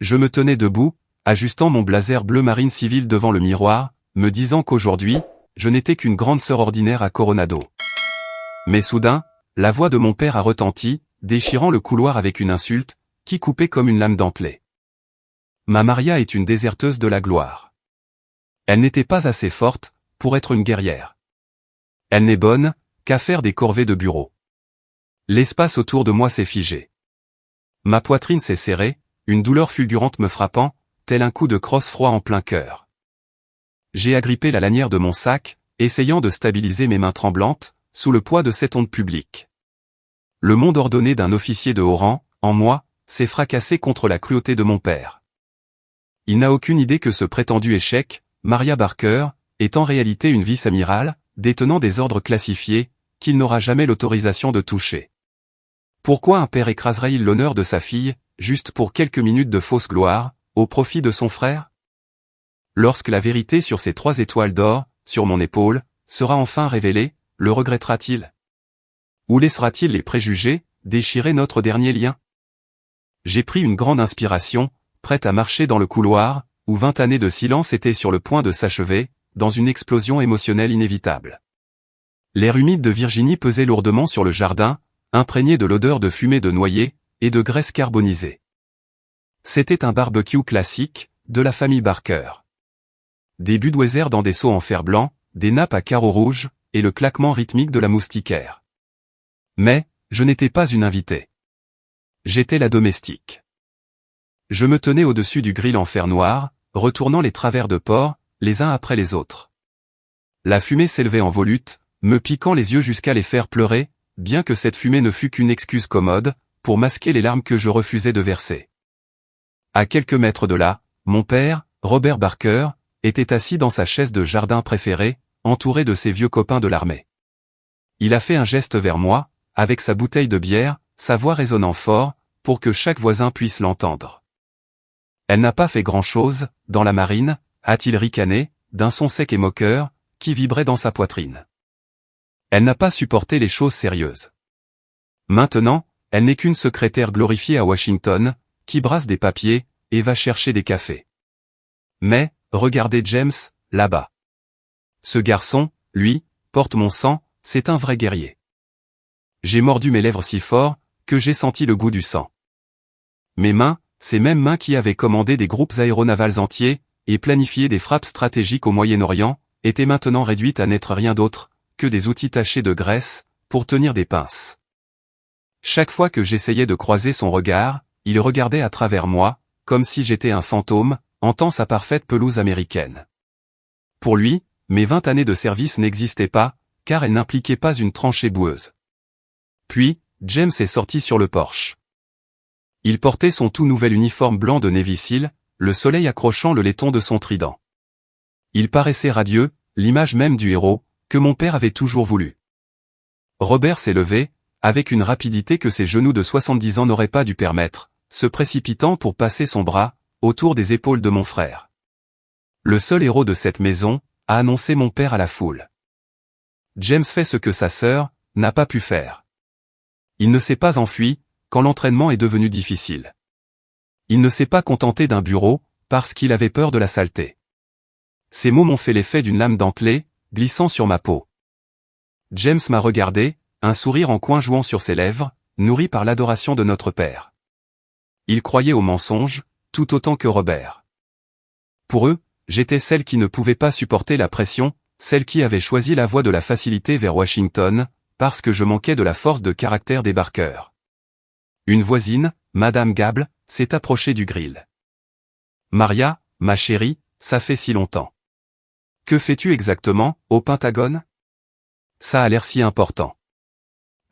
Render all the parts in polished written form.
Je me tenais debout, ajustant mon blazer bleu marine civil devant le miroir, me disant qu'aujourd'hui, je n'étais qu'une grande sœur ordinaire à Coronado. Mais soudain, la voix de mon père a retenti, déchirant le couloir avec une insulte, qui coupait comme une lame dentelée. Ma Maria est une déserteuse de la gloire. Elle n'était pas assez forte, pour être une guerrière. Elle n'est bonne, qu'à faire des corvées de bureau. L'espace autour de moi s'est figé. Ma poitrine s'est serrée, une douleur fulgurante me frappant, tel un coup de crosse froid en plein cœur. J'ai agrippé la lanière de mon sac, essayant de stabiliser mes mains tremblantes, sous le poids de cette honte publique. Le monde ordonné d'un officier de haut rang, en moi, s'est fracassé contre la cruauté de mon père. Il n'a aucune idée que ce prétendu échec, Maria Barker, est en réalité une vice-amirale, détenant des ordres classifiés, qu'il n'aura jamais l'autorisation de toucher. Pourquoi un père écraserait-il l'honneur de sa fille, juste pour quelques minutes de fausse gloire, au profit de son frère? Lorsque la vérité sur ces 3 étoiles d'or, sur mon épaule, sera enfin révélée, le regrettera-t-il? Ou laissera-t-il les préjugés, déchirer notre dernier lien? J'ai pris une grande inspiration, prête à marcher dans le couloir, où 20 années de silence étaient sur le point de s'achever, dans une explosion émotionnelle inévitable. L'air humide de Virginie pesait lourdement sur le jardin, imprégné de l'odeur de fumée de noyer, et de graisse carbonisée. C'était un barbecue classique, de la famille Barker. Des Budweiser dans des seaux en fer blanc, des nappes à carreaux rouges, et le claquement rythmique de la moustiquaire. Mais, je n'étais pas une invitée. J'étais la domestique. Je me tenais au-dessus du grill en fer noir, retournant les travers de porc, les uns après les autres. La fumée s'élevait en volute, me piquant les yeux jusqu'à les faire pleurer, bien que cette fumée ne fût qu'une excuse commode, pour masquer les larmes que je refusais de verser. À quelques mètres de là, mon père, Robert Barker, était assis dans sa chaise de jardin préférée, entouré de ses vieux copains de l'armée. Il a fait un geste vers moi, avec sa bouteille de bière, sa voix résonnant fort, pour que chaque voisin puisse l'entendre. Elle n'a pas fait grand-chose, dans la marine, a-t-il ricané, d'un son sec et moqueur, qui vibrait dans sa poitrine. Elle n'a pas supporté les choses sérieuses. Maintenant, elle n'est qu'une secrétaire glorifiée à Washington, qui brasse des papiers, et va chercher des cafés. Mais, regardez James, là-bas. Ce garçon, lui, porte mon sang, c'est un vrai guerrier. J'ai mordu mes lèvres si fort, que j'ai senti le goût du sang. Mes mains, ces mêmes mains qui avaient commandé des groupes aéronavals entiers, et planifié des frappes stratégiques au Moyen-Orient, étaient maintenant réduites à n'être rien d'autre, que des outils tachés de graisse, pour tenir des pinces. Chaque fois que j'essayais de croiser son regard, il regardait à travers moi, comme si j'étais un fantôme, hantant sa parfaite pelouse américaine. Pour lui, mes 20 années de service n'existaient pas, car elles n'impliquaient pas une tranchée boueuse. Puis, James est sorti sur le porche. Il portait son tout nouvel uniforme blanc de Navy Seal, le soleil accrochant le laiton de son trident. Il paraissait radieux, l'image même du héros, que mon père avait toujours voulu. Robert s'est levé, avec une rapidité que ses genoux de 70 ans n'auraient pas dû permettre, se précipitant pour passer son bras, autour des épaules de mon frère. Le seul héros de cette maison, a annoncé mon père à la foule. James fait ce que sa sœur, n'a pas pu faire. Il ne s'est pas enfui, quand l'entraînement est devenu difficile. Il ne s'est pas contenté d'un bureau, parce qu'il avait peur de la saleté. Ces mots m'ont fait l'effet d'une lame dentelée, glissant sur ma peau. James m'a regardé, un sourire en coin jouant sur ses lèvres, nourri par l'adoration de notre père. Il croyait au mensonge, tout autant que Robert. Pour eux, j'étais celle qui ne pouvait pas supporter la pression, celle qui avait choisi la voie de la facilité vers Washington, parce que je manquais de la force de caractère des Barker. Une voisine, Madame Gable, s'est approchée du grill. Maria, ma chérie, ça fait si longtemps. Que fais-tu exactement, au Pentagone? Ça a l'air si important.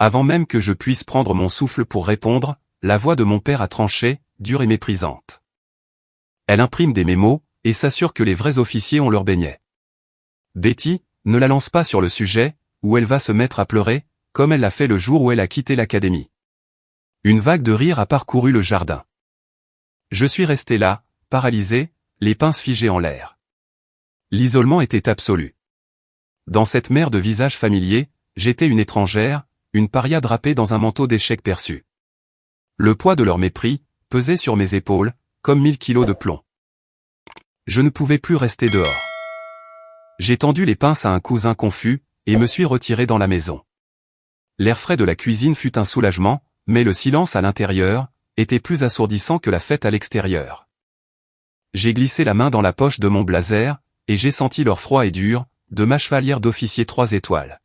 Avant même que je puisse prendre mon souffle pour répondre, la voix de mon père a tranché, dure et méprisante. Elle imprime des mémos, et s'assure que les vrais officiers ont leur beignet. Betty, ne la lance pas sur le sujet, où elle va se mettre à pleurer, comme elle l'a fait le jour où elle a quitté l'académie. Une vague de rire a parcouru le jardin. Je suis resté là, paralysé, les pinces figées en l'air. L'isolement était absolu. Dans cette mer de visages familiers, j'étais une étrangère, une paria drapée dans un manteau d'échec perçu. Le poids de leur mépris pesait sur mes épaules, comme 1000 kilos de plomb. Je ne pouvais plus rester dehors. J'ai tendu les pinces à un cousin confus, et me suis retiré dans la maison. L'air frais de la cuisine fut un soulagement, mais le silence à l'intérieur était plus assourdissant que la fête à l'extérieur. J'ai glissé la main dans la poche de mon blazer, et j'ai senti l'or froid et dur de ma chevalière d'officier 3 étoiles.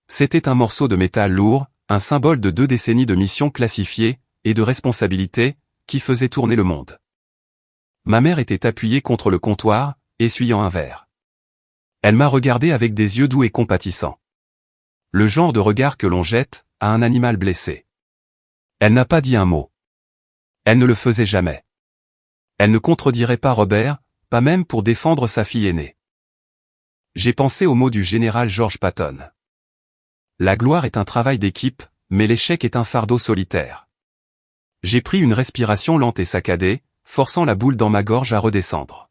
C'était un morceau de métal lourd, un symbole de 2 décennies de mission classifiée et de responsabilité qui faisait tourner le monde. Ma mère était appuyée contre le comptoir, essuyant un verre. Elle m'a regardé avec des yeux doux et compatissants. Le genre de regard que l'on jette à un animal blessé. Elle n'a pas dit un mot. Elle ne le faisait jamais. Elle ne contredirait pas Robert, pas même pour défendre sa fille aînée. J'ai pensé aux mots du général George Patton. La gloire est un travail d'équipe, mais l'échec est un fardeau solitaire. J'ai pris une respiration lente et saccadée, forçant la boule dans ma gorge à redescendre.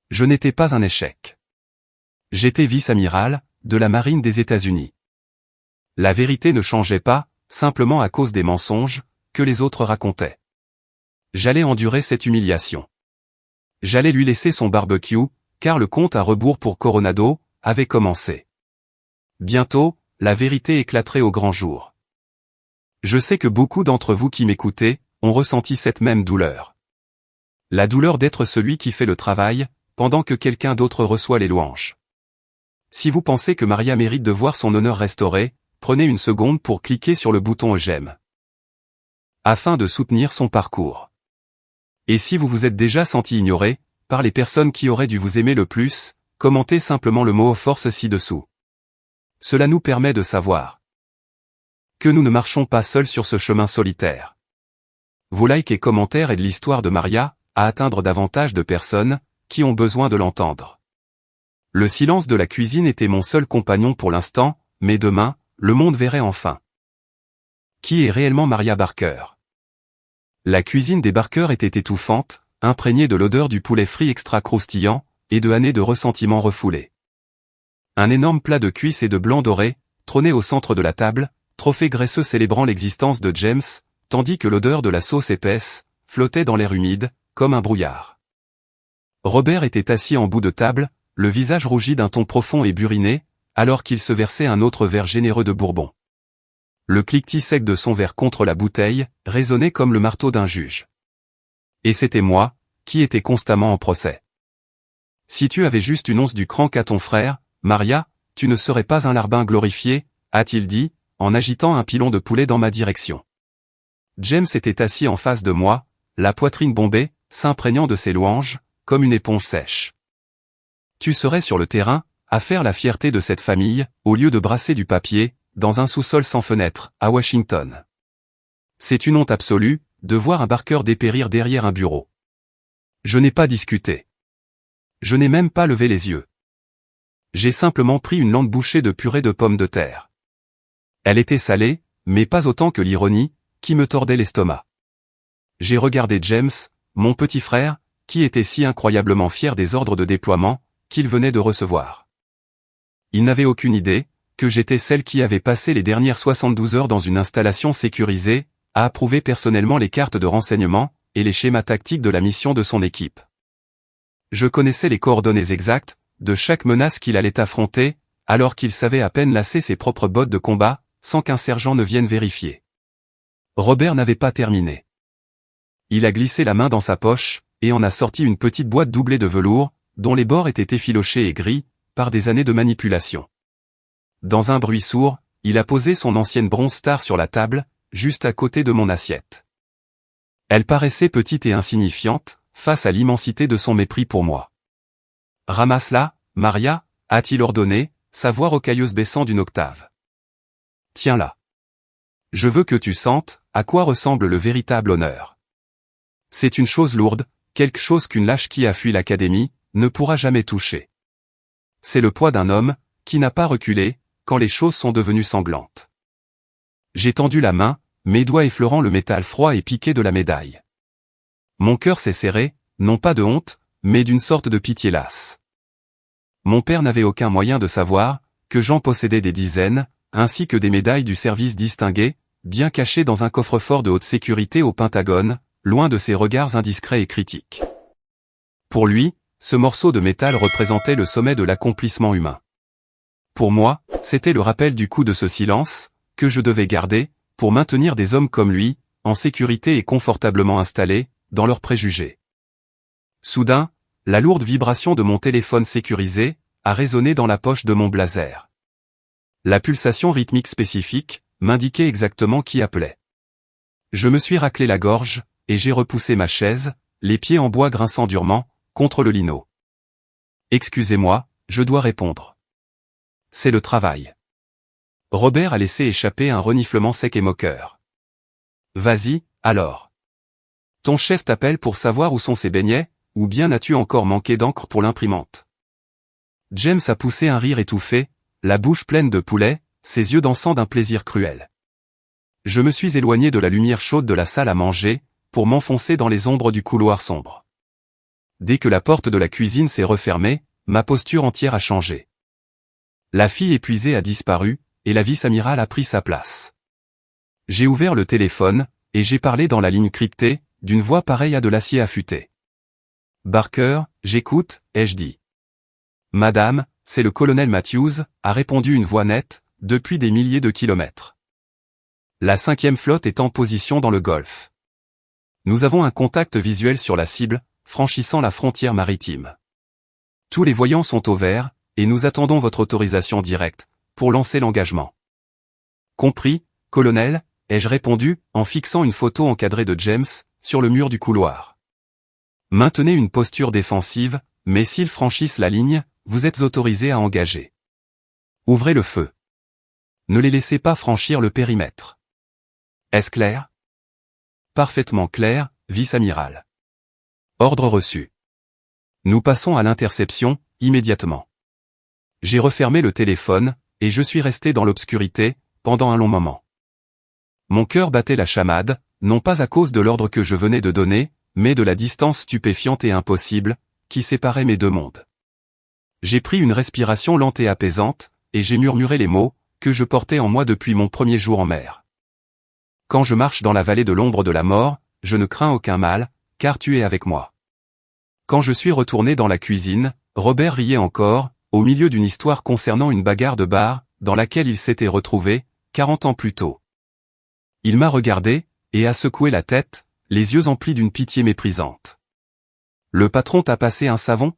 Je n'étais pas un échec. J'étais vice-amiral de la marine des États-Unis. La vérité ne changeait pas, simplement à cause des mensonges que les autres racontaient. J'allais endurer cette humiliation. J'allais lui laisser son barbecue, car le compte à rebours pour Coronado avait commencé. Bientôt, la vérité éclaterait au grand jour. Je sais que beaucoup d'entre vous qui m'écoutez ont ressenti cette même douleur. La douleur d'être celui qui fait le travail, pendant que quelqu'un d'autre reçoit les louanges. Si vous pensez que Maria mérite de voir son honneur restauré, prenez une seconde pour cliquer sur le bouton j'aime. Afin de soutenir son parcours. Et si vous vous êtes déjà senti ignoré par les personnes qui auraient dû vous aimer le plus, commentez simplement le mot force ci-dessous. Cela nous permet de savoir que nous ne marchons pas seuls sur ce chemin solitaire. Vos likes et commentaires aident l'histoire de Maria à atteindre davantage de personnes qui ont besoin de l'entendre. Le silence de la cuisine était mon seul compagnon pour l'instant, mais demain, le monde verrait enfin. Qui est réellement Maria Barker? La cuisine des Barker était étouffante, imprégnée de l'odeur du poulet frit extra croustillant, et de années de ressentiment refoulé. Un énorme plat de cuisses et de blanc doré, trônait au centre de la table, trophée graisseux célébrant l'existence de James, tandis que l'odeur de la sauce épaisse flottait dans l'air humide, comme un brouillard. Robert était assis en bout de table, le visage rougi d'un ton profond et buriné, alors qu'il se versait un autre verre généreux de bourbon. Le cliquetis sec de son verre contre la bouteille résonnait comme le marteau d'un juge. Et c'était moi, qui étais constamment en procès. Si tu avais juste une once du cran qu'a ton frère, Maria, tu ne serais pas un larbin glorifié, a-t-il dit, en agitant un pilon de poulet dans ma direction. James était assis en face de moi, la poitrine bombée, s'imprégnant de ses louanges, comme une éponge sèche. Tu serais sur le terrain, à faire la fierté de cette famille, au lieu de brasser du papier, dans un sous-sol sans fenêtre, à Washington. C'est une honte absolue, de voir un Barker dépérir derrière un bureau. Je n'ai pas discuté. Je n'ai même pas levé les yeux. J'ai simplement pris une lente bouchée de purée de pommes de terre. Elle était salée, mais pas autant que l'ironie, qui me tordait l'estomac. J'ai regardé James, mon petit frère, qui était si incroyablement fier des ordres de déploiement qu'il venait de recevoir. Il n'avait aucune idée que j'étais celle qui avait passé les dernières 72 heures dans une installation sécurisée, à approuver personnellement les cartes de renseignement et les schémas tactiques de la mission de son équipe. Je connaissais les coordonnées exactes de chaque menace qu'il allait affronter, alors qu'il savait à peine lasser ses propres bottes de combat, sans qu'un sergent ne vienne vérifier. Robert n'avait pas terminé. Il a glissé la main dans sa poche, et en a sorti une petite boîte doublée de velours, dont les bords étaient effilochés et gris, par des années de manipulation. Dans un bruit sourd, il a posé son ancienne Bronze Star sur la table, juste à côté de mon assiette. Elle paraissait petite et insignifiante, face à l'immensité de son mépris pour moi. « Ramasse-la, Maria » a-t-il ordonné, sa voix rocailleuse baissant d'une octave. « Tiens-la. Je veux que tu sentes à quoi ressemble le véritable honneur. C'est une chose lourde, quelque chose qu'une lâche qui a fui l'académie ne pourra jamais toucher. C'est le poids d'un homme qui n'a pas reculé quand les choses sont devenues sanglantes. » J'ai tendu la main, mes doigts effleurant le métal froid et piqué de la médaille. Mon cœur s'est serré, non pas de honte, mais d'une sorte de pitié lasse. Mon père n'avait aucun moyen de savoir que j'en possédais des dizaines, ainsi que des médailles du service distingué, bien cachées dans un coffre-fort de haute sécurité au Pentagone, loin de ses regards indiscrets et critiques. Pour lui, ce morceau de métal représentait le sommet de l'accomplissement humain. Pour moi, c'était le rappel du coup de ce silence, que je devais garder, pour maintenir des hommes comme lui, en sécurité et confortablement installés, dans leurs préjugés. Soudain, la lourde vibration de mon téléphone sécurisé a résonné dans la poche de mon blazer. La pulsation rythmique spécifique m'indiquait exactement qui appelait. Je me suis raclé la gorge, et j'ai repoussé ma chaise, les pieds en bois grinçant durement, contre le lino. Excusez-moi, je dois répondre. C'est le travail. Robert a laissé échapper un reniflement sec et moqueur. Vas-y, alors. Ton chef t'appelle pour savoir où sont ses beignets, ou bien as-tu encore manqué d'encre pour l'imprimante? James a poussé un rire étouffé, la bouche pleine de poulet, ses yeux dansant d'un plaisir cruel. Je me suis éloigné de la lumière chaude de la salle à manger, pour m'enfoncer dans les ombres du couloir sombre. Dès que la porte de la cuisine s'est refermée, ma posture entière a changé. La fille épuisée a disparu, et la vice-amiral a pris sa place. J'ai ouvert le téléphone, et j'ai parlé dans la ligne cryptée, d'une voix pareille à de l'acier affûté. Barker, j'écoute, ai-je dit. Madame, c'est le colonel Matthews, a répondu une voix nette, depuis des milliers de kilomètres. La 5e flotte est en position dans le Golfe. Nous avons un contact visuel sur la cible, franchissant la frontière maritime. Tous les voyants sont au vert, et nous attendons votre autorisation directe, pour lancer l'engagement. Compris, colonel, ai-je répondu, en fixant une photo encadrée de James, sur le mur du couloir. Maintenez une posture défensive, mais s'ils franchissent la ligne, vous êtes autorisé à engager. Ouvrez le feu. Ne les laissez pas franchir le périmètre. Est-ce clair? Parfaitement clair, vice-amiral. Ordre reçu. Nous passons à l'interception, immédiatement. J'ai refermé le téléphone, et je suis resté dans l'obscurité, pendant un long moment. Mon cœur battait la chamade, non pas à cause de l'ordre que je venais de donner, mais de la distance stupéfiante et impossible, qui séparait mes deux mondes. J'ai pris une respiration lente et apaisante, et j'ai murmuré les mots, que je portais en moi depuis mon premier jour en mer. Quand je marche dans la vallée de l'ombre de la mort, je ne crains aucun mal, car tu es avec moi. Quand je suis retourné dans la cuisine, Robert riait encore, au milieu d'une histoire concernant une bagarre de bar, dans laquelle il s'était retrouvé, 40 ans plus tôt. Il m'a regardé, et a secoué la tête, les yeux emplis d'une pitié méprisante. Le patron t'a passé un savon?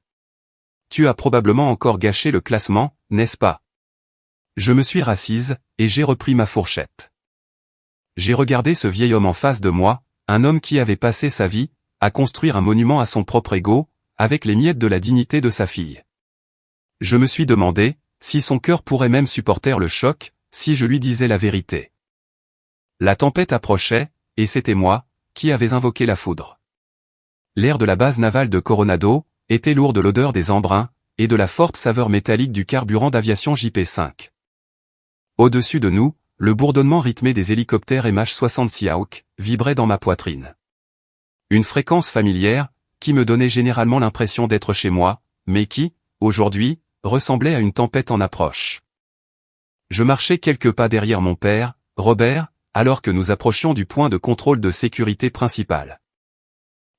Tu as probablement encore gâché le classement, n'est-ce pas? Je me suis rassise, et j'ai repris ma fourchette. J'ai regardé ce vieil homme en face de moi, un homme qui avait passé sa vie, à construire un monument à son propre ego, avec les miettes de la dignité de sa fille. Je me suis demandé, si son cœur pourrait même supporter le choc, si je lui disais la vérité. La tempête approchait, et c'était moi, qui avais invoqué la foudre. L'air de la base navale de Coronado était lourd de l'odeur des embruns, et de la forte saveur métallique du carburant d'aviation JP-5. Au-dessus de nous, le bourdonnement rythmé des hélicoptères MH-66 Hawk vibrait dans ma poitrine. Une fréquence familière, qui me donnait généralement l'impression d'être chez moi, mais qui, aujourd'hui, ressemblait à une tempête en approche. Je marchais quelques pas derrière mon père, Robert, alors que nous approchions du point de contrôle de sécurité principal.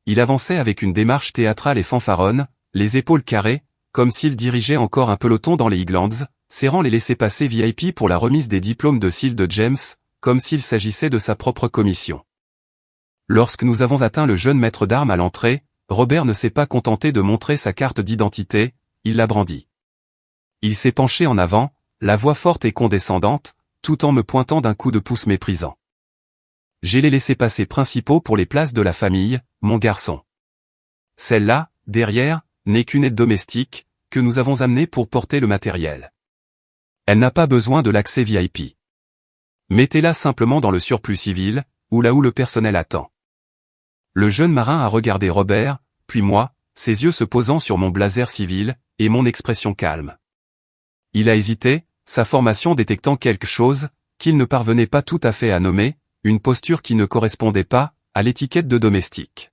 Il avançait avec une démarche théâtrale et fanfaronne, les épaules carrées, comme s'il dirigeait encore un peloton dans les Highlands, serrant les laissez-passer VIP pour la remise des diplômes de SEAL de James, comme s'il s'agissait de sa propre commission. Lorsque nous avons atteint le jeune maître d'armes à l'entrée, Robert ne s'est pas contenté de montrer sa carte d'identité, il l'a brandie. Il s'est penché en avant, la voix forte et condescendante, tout en me pointant d'un coup de pouce méprisant. J'ai les laissez-passer principaux pour les places de la famille, mon garçon. Celle-là, derrière, n'est qu'une aide domestique, que nous avons amenée pour porter le matériel. Elle n'a pas besoin de l'accès VIP. Mettez-la simplement dans le surplus civil, ou là où le personnel attend. Le jeune marin a regardé Robert, puis moi, ses yeux se posant sur mon blazer civil, et mon expression calme. Il a hésité, sa formation détectant quelque chose, qu'il ne parvenait pas tout à fait à nommer, une posture qui ne correspondait pas, à l'étiquette de domestique.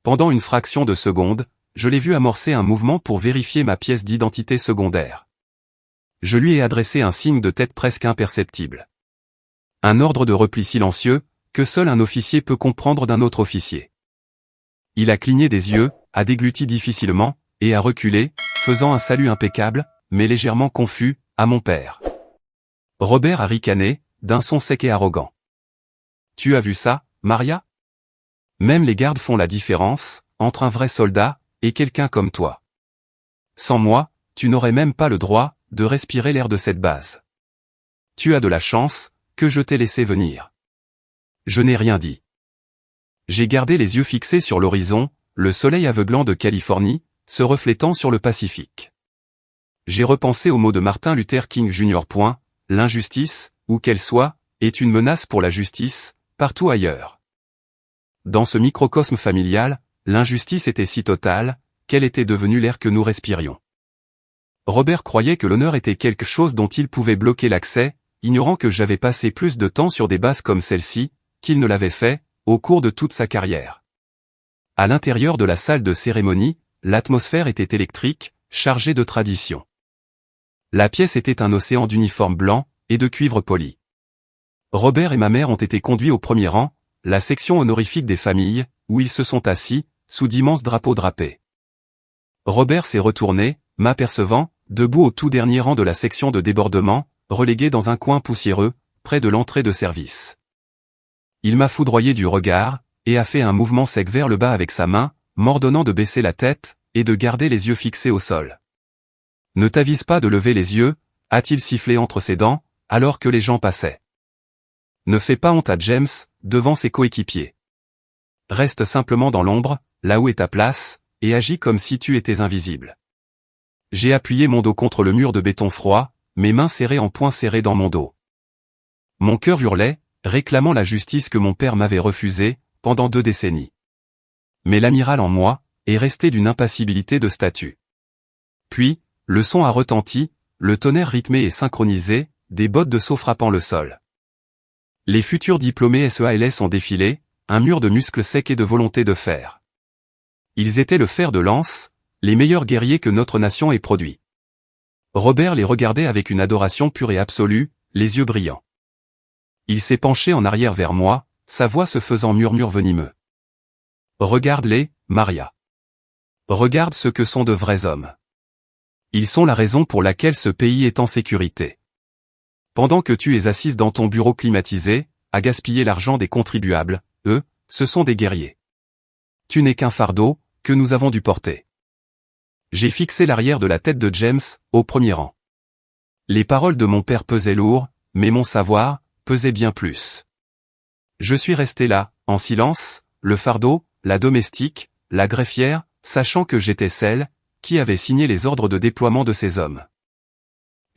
Pendant une fraction de seconde, je l'ai vu amorcer un mouvement pour vérifier ma pièce d'identité secondaire. Je lui ai adressé un signe de tête presque imperceptible. Un ordre de repli silencieux, que seul un officier peut comprendre d'un autre officier. Il a cligné des yeux, a dégluti difficilement, et a reculé, faisant un salut impeccable, mais légèrement confus, à mon père. Robert a ricané, d'un son sec et arrogant. Tu as vu ça, Maria? Même les gardes font la différence, entre un vrai soldat, et quelqu'un comme toi. Sans moi, tu n'aurais même pas le droit, de respirer l'air de cette base. Tu as de la chance, que je t'ai laissé venir. Je n'ai rien dit. J'ai gardé les yeux fixés sur l'horizon, le soleil aveuglant de Californie, se reflétant sur le Pacifique. J'ai repensé aux mots de Martin Luther King Jr. L'injustice, où qu'elle soit, est une menace pour la justice, partout ailleurs. Dans ce microcosme familial, l'injustice était si totale, qu'elle était devenue l'air que nous respirions. Robert croyait que l'honneur était quelque chose dont il pouvait bloquer l'accès, ignorant que j'avais passé plus de temps sur des bases comme celle-ci, qu'il ne l'avait fait, au cours de toute sa carrière. À l'intérieur de la salle de cérémonie, l'atmosphère était électrique, chargée de tradition. La pièce était un océan d'uniformes blancs, et de cuivre poli. Robert et ma mère ont été conduits au premier rang, la section honorifique des familles, où ils se sont assis, sous d'immenses drapeaux drapés. Robert s'est retourné, m'apercevant, debout au tout dernier rang de la section de débordement, relégué dans un coin poussiéreux, près de l'entrée de service. Il m'a foudroyé du regard, et a fait un mouvement sec vers le bas avec sa main, m'ordonnant de baisser la tête, et de garder les yeux fixés au sol. Ne t'avise pas de lever les yeux, a-t-il sifflé entre ses dents, alors que les gens passaient. Ne fais pas honte à James, devant ses coéquipiers. Reste simplement dans l'ombre, là où est ta place, et agis comme si tu étais invisible. J'ai appuyé mon dos contre le mur de béton froid, mes mains serrées en poings serrés dans mon dos. Mon cœur hurlait, réclamant la justice que mon père m'avait refusée, pendant 2 décennies. Mais l'amiral en moi, est resté d'une impassibilité de statue. Puis, le son a retenti, le tonnerre rythmé et synchronisé, des bottes de saut frappant le sol. Les futurs diplômés SEALS ont défilé, un mur de muscles secs et de volonté de fer. Ils étaient le fer de lance, les meilleurs guerriers que notre nation ait produits. Robert les regardait avec une adoration pure et absolue, les yeux brillants. Il s'est penché en arrière vers moi, sa voix se faisant murmure venimeux. Regarde-les, Maria. Regarde ce que sont de vrais hommes. Ils sont la raison pour laquelle ce pays est en sécurité. Pendant que tu es assise dans ton bureau climatisé, à gaspiller l'argent des contribuables, eux, ce sont des guerriers. Tu n'es qu'un fardeau, que nous avons dû porter. J'ai fixé l'arrière de la tête de James, au premier rang. Les paroles de mon père pesaient lourd, mais mon savoir, pesait bien plus. Je suis resté là, en silence, le fardeau, la domestique, la greffière, sachant que j'étais celle, qui avait signé les ordres de déploiement de ces hommes.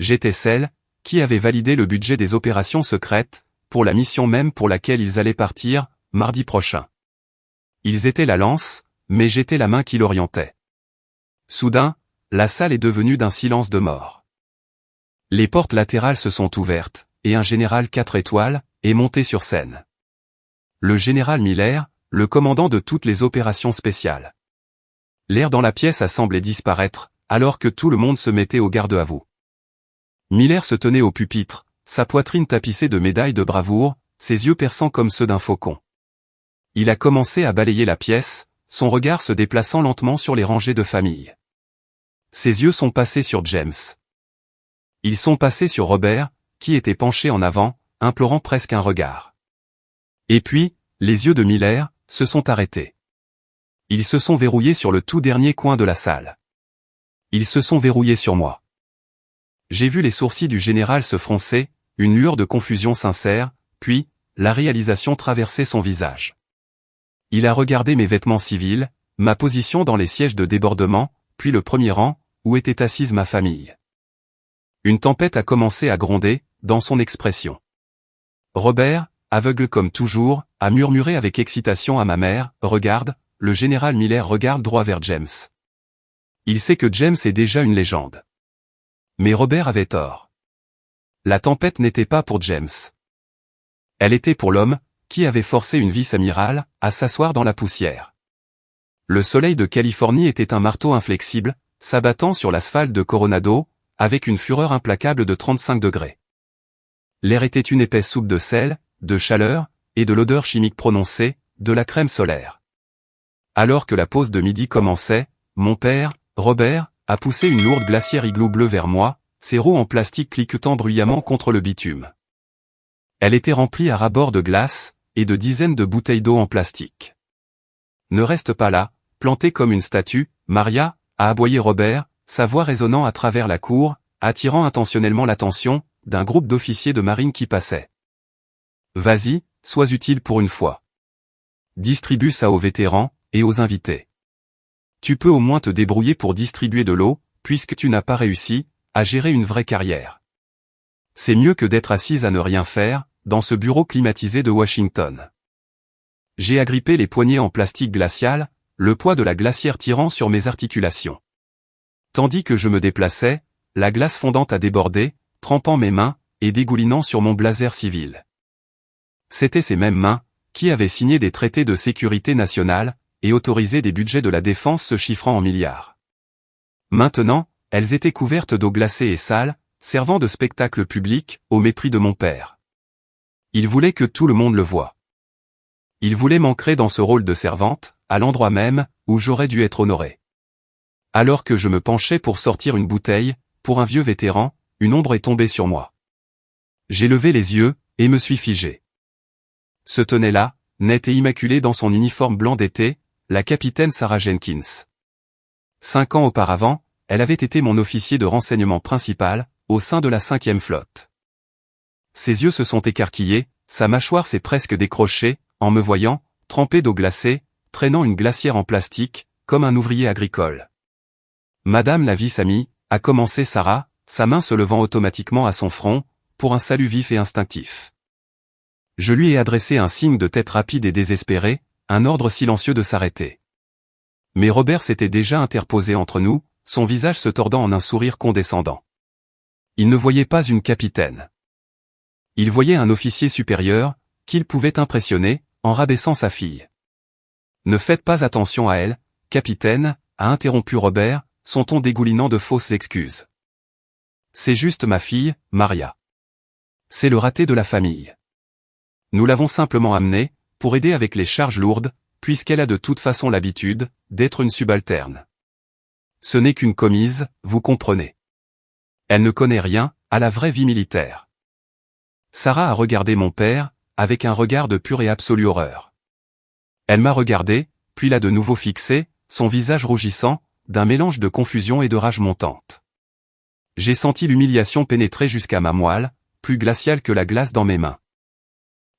J'étais celle, qui avait validé le budget des opérations secrètes, pour la mission même pour laquelle ils allaient partir, mardi prochain. Ils étaient la lance, mais j'étais la main qui l'orientait. Soudain, la salle est devenue d'un silence de mort. Les portes latérales se sont ouvertes, et un général 4 étoiles, est monté sur scène. Le général Miller, le commandant de toutes les opérations spéciales. L'air dans la pièce a semblé disparaître, alors que tout le monde se mettait au garde à vous. Miller se tenait au pupitre, sa poitrine tapissée de médailles de bravoure, ses yeux perçants comme ceux d'un faucon. Il a commencé à balayer la pièce, son regard se déplaçant lentement sur les rangées de famille. Ses yeux sont passés sur James. Ils sont passés sur Robert, qui était penché en avant, implorant presque un regard. Et puis, les yeux de Miller, se sont arrêtés. Ils se sont verrouillés sur le tout dernier coin de la salle. Ils se sont verrouillés sur moi. J'ai vu les sourcils du général se froncer, une lueur de confusion sincère, puis, la réalisation traverser son visage. Il a regardé mes vêtements civils, ma position dans les sièges de débordement, puis le premier rang, où était assise ma famille. Une tempête a commencé à gronder, dans son expression. Robert, aveugle comme toujours, a murmuré avec excitation à ma mère, « Regarde, le général Miller regarde droit vers James. Il sait que James est déjà une légende. » Mais Robert avait tort. La tempête n'était pas pour James. Elle était pour l'homme, qui avait forcé une vice-amiral, à s'asseoir dans la poussière. Le soleil de Californie était un marteau inflexible, s'abattant sur l'asphalte de Coronado, avec une fureur implacable de 35 degrés. L'air était une épaisse soupe de sel, de chaleur, et de l'odeur chimique prononcée, de la crème solaire. Alors que la pause de midi commençait, mon père, Robert, a poussé une lourde glacière igloo bleue vers moi, ses roues en plastique cliquetant bruyamment contre le bitume. Elle était remplie à ras-bord de glace, et de dizaines de bouteilles d'eau en plastique. Ne reste pas là, plantée comme une statue, Maria, a aboyé Robert, sa voix résonnant à travers la cour, attirant intentionnellement l'attention d'un groupe d'officiers de marine qui passaient. Vas-y, sois utile pour une fois. Distribue ça aux vétérans, et aux invités. Tu peux au moins te débrouiller pour distribuer de l'eau, puisque tu n'as pas réussi à gérer une vraie carrière. C'est mieux que d'être assise à ne rien faire, dans ce bureau climatisé de Washington. J'ai agrippé les poignets en plastique glacial, le poids de la glacière tirant sur mes articulations. Tandis que je me déplaçais, la glace fondante a débordé, trempant mes mains, et dégoulinant sur mon blazer civil. C'étaient ces mêmes mains, qui avaient signé des traités de sécurité nationale, et autorisé des budgets de la défense se chiffrant en milliards. Maintenant, elles étaient couvertes d'eau glacée et sale, servant de spectacle public, au mépris de mon père. Il voulait que tout le monde le voie. Il voulait m'ancrer dans ce rôle de servante, à l'endroit même, où j'aurais dû être honoré. Alors que je me penchais pour sortir une bouteille, pour un vieux vétéran, une ombre est tombée sur moi. J'ai levé les yeux, et me suis figé. Se tenait là, nette et immaculée dans son uniforme blanc d'été, la capitaine Sarah Jenkins. 5 ans auparavant, elle avait été mon officier de renseignement principal, au sein de la 5e flotte. Ses yeux se sont écarquillés, sa mâchoire s'est presque décrochée, en me voyant, trempé d'eau glacée, traînant une glacière en plastique, comme un ouvrier agricole. Madame la vice-amie, a commencé Sarah, sa main se levant automatiquement à son front, pour un salut vif et instinctif. Je lui ai adressé un signe de tête rapide et désespéré, un ordre silencieux de s'arrêter. Mais Robert s'était déjà interposé entre nous, son visage se tordant en un sourire condescendant. Il ne voyait pas une capitaine. Il voyait un officier supérieur, qu'il pouvait impressionner, en rabaissant sa fille. Ne faites pas attention à elle, capitaine, a interrompu Robert, son ton dégoulinant de fausses excuses. C'est juste ma fille, Maria. C'est le raté de la famille. Nous l'avons simplement amenée, pour aider avec les charges lourdes, puisqu'elle a de toute façon l'habitude d'être une subalterne. Ce n'est qu'une commise, vous comprenez. Elle ne connaît rien à la vraie vie militaire. Sarah a regardé mon père, avec un regard de pure et absolue horreur. Elle m'a regardé, puis l'a de nouveau fixé, son visage rougissant, d'un mélange de confusion et de rage montante. J'ai senti l'humiliation pénétrer jusqu'à ma moelle, plus glaciale que la glace dans mes mains.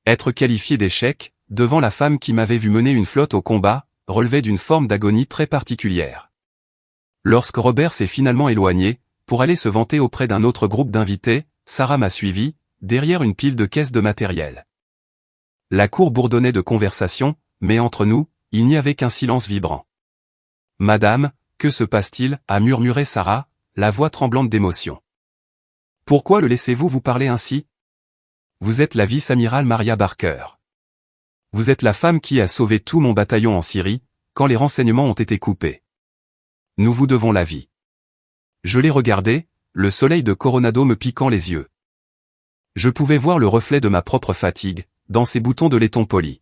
Être qualifié d'échec, devant la femme qui m'avait vu mener une flotte au combat, relevait d'une forme d'agonie très particulière. Lorsque Robert s'est finalement éloigné, pour aller se vanter auprès d'un autre groupe d'invités, Sarah m'a suivi, derrière une pile de caisses de matériel. La cour bourdonnait de conversation, mais entre nous, il n'y avait qu'un silence vibrant. « Madame, que se passe-t-il » a murmuré Sarah, la voix tremblante d'émotion. « Pourquoi le laissez-vous vous parler ainsi ? Vous êtes la vice-amiral Maria Barker. Vous êtes la femme qui a sauvé tout mon bataillon en Syrie, quand les renseignements ont été coupés. Nous vous devons la vie. » Je l'ai regardé, le soleil de Coronado me piquant les yeux. Je pouvais voir le reflet de ma propre fatigue, dans ces boutons de laiton poli.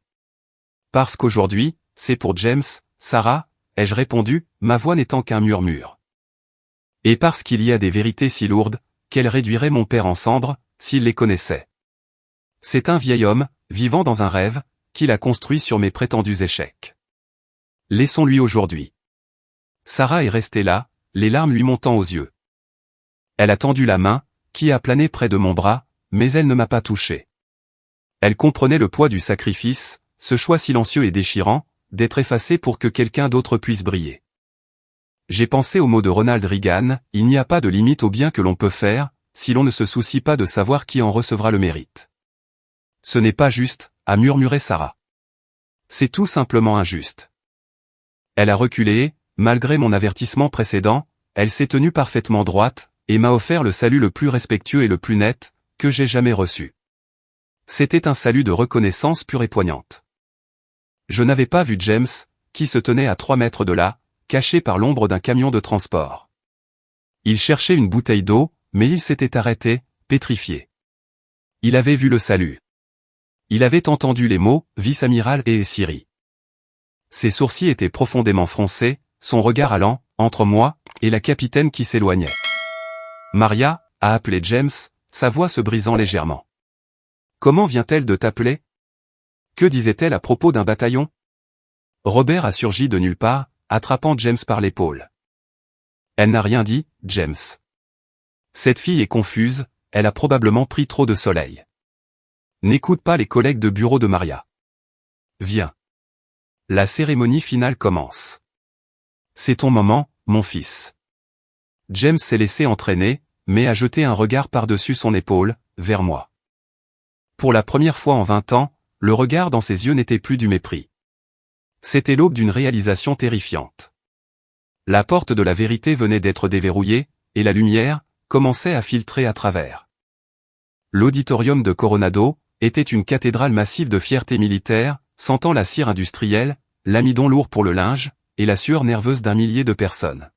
Parce qu'aujourd'hui, c'est pour James, Sarah, ai-je répondu, ma voix n'étant qu'un murmure. Et parce qu'il y a des vérités si lourdes, qu'elles réduiraient mon père en cendres, s'il les connaissait. C'est un vieil homme, vivant dans un rêve, qu'il a construit sur mes prétendus échecs. Laissons-lui aujourd'hui. Sarah est restée là, les larmes lui montant aux yeux. Elle a tendu la main, qui a plané près de mon bras, mais elle ne m'a pas touché. Elle comprenait le poids du sacrifice, ce choix silencieux et déchirant, d'être effacé pour que quelqu'un d'autre puisse briller. J'ai pensé aux mots de Ronald Reagan, il n'y a pas de limite au bien que l'on peut faire, si l'on ne se soucie pas de savoir qui en recevra le mérite. Ce n'est pas juste, a murmuré Sarah. C'est tout simplement injuste. Elle a reculé, malgré mon avertissement précédent, elle s'est tenue parfaitement droite, et m'a offert le salut le plus respectueux et le plus net, que j'ai jamais reçu. C'était un salut de reconnaissance pure et poignante. Je n'avais pas vu James, qui se tenait à 3 mètres de là, caché par l'ombre d'un camion de transport. Il cherchait une bouteille d'eau, mais il s'était arrêté, pétrifié. Il avait vu le salut. Il avait entendu les mots « vice-amiral » et « Syrie ». Ses sourcils étaient profondément froncés, son regard allant, entre moi et la capitaine qui s'éloignait. « Maria » a appelé James, sa voix se brisant légèrement. « Comment vient-elle de t'appeler ? Que disait-elle à propos d'un bataillon ?» Robert a surgi de nulle part, attrapant James par l'épaule. « Elle n'a rien dit, James. Cette fille est confuse, elle a probablement pris trop de soleil. N'écoute pas les collègues de bureau de Maria. Viens. La cérémonie finale commence. C'est ton moment, mon fils. » James s'est laissé entraîner, mais a jeté un regard par-dessus son épaule, vers moi. Pour la première fois en 20 ans, le regard dans ses yeux n'était plus du mépris. C'était l'aube d'une réalisation terrifiante. La porte de la vérité venait d'être déverrouillée, et la lumière commençait à filtrer à travers. L'auditorium de Coronado était une cathédrale massive de fierté militaire, sentant la cire industrielle, l'amidon lourd pour le linge, et la sueur nerveuse d'un millier de personnes.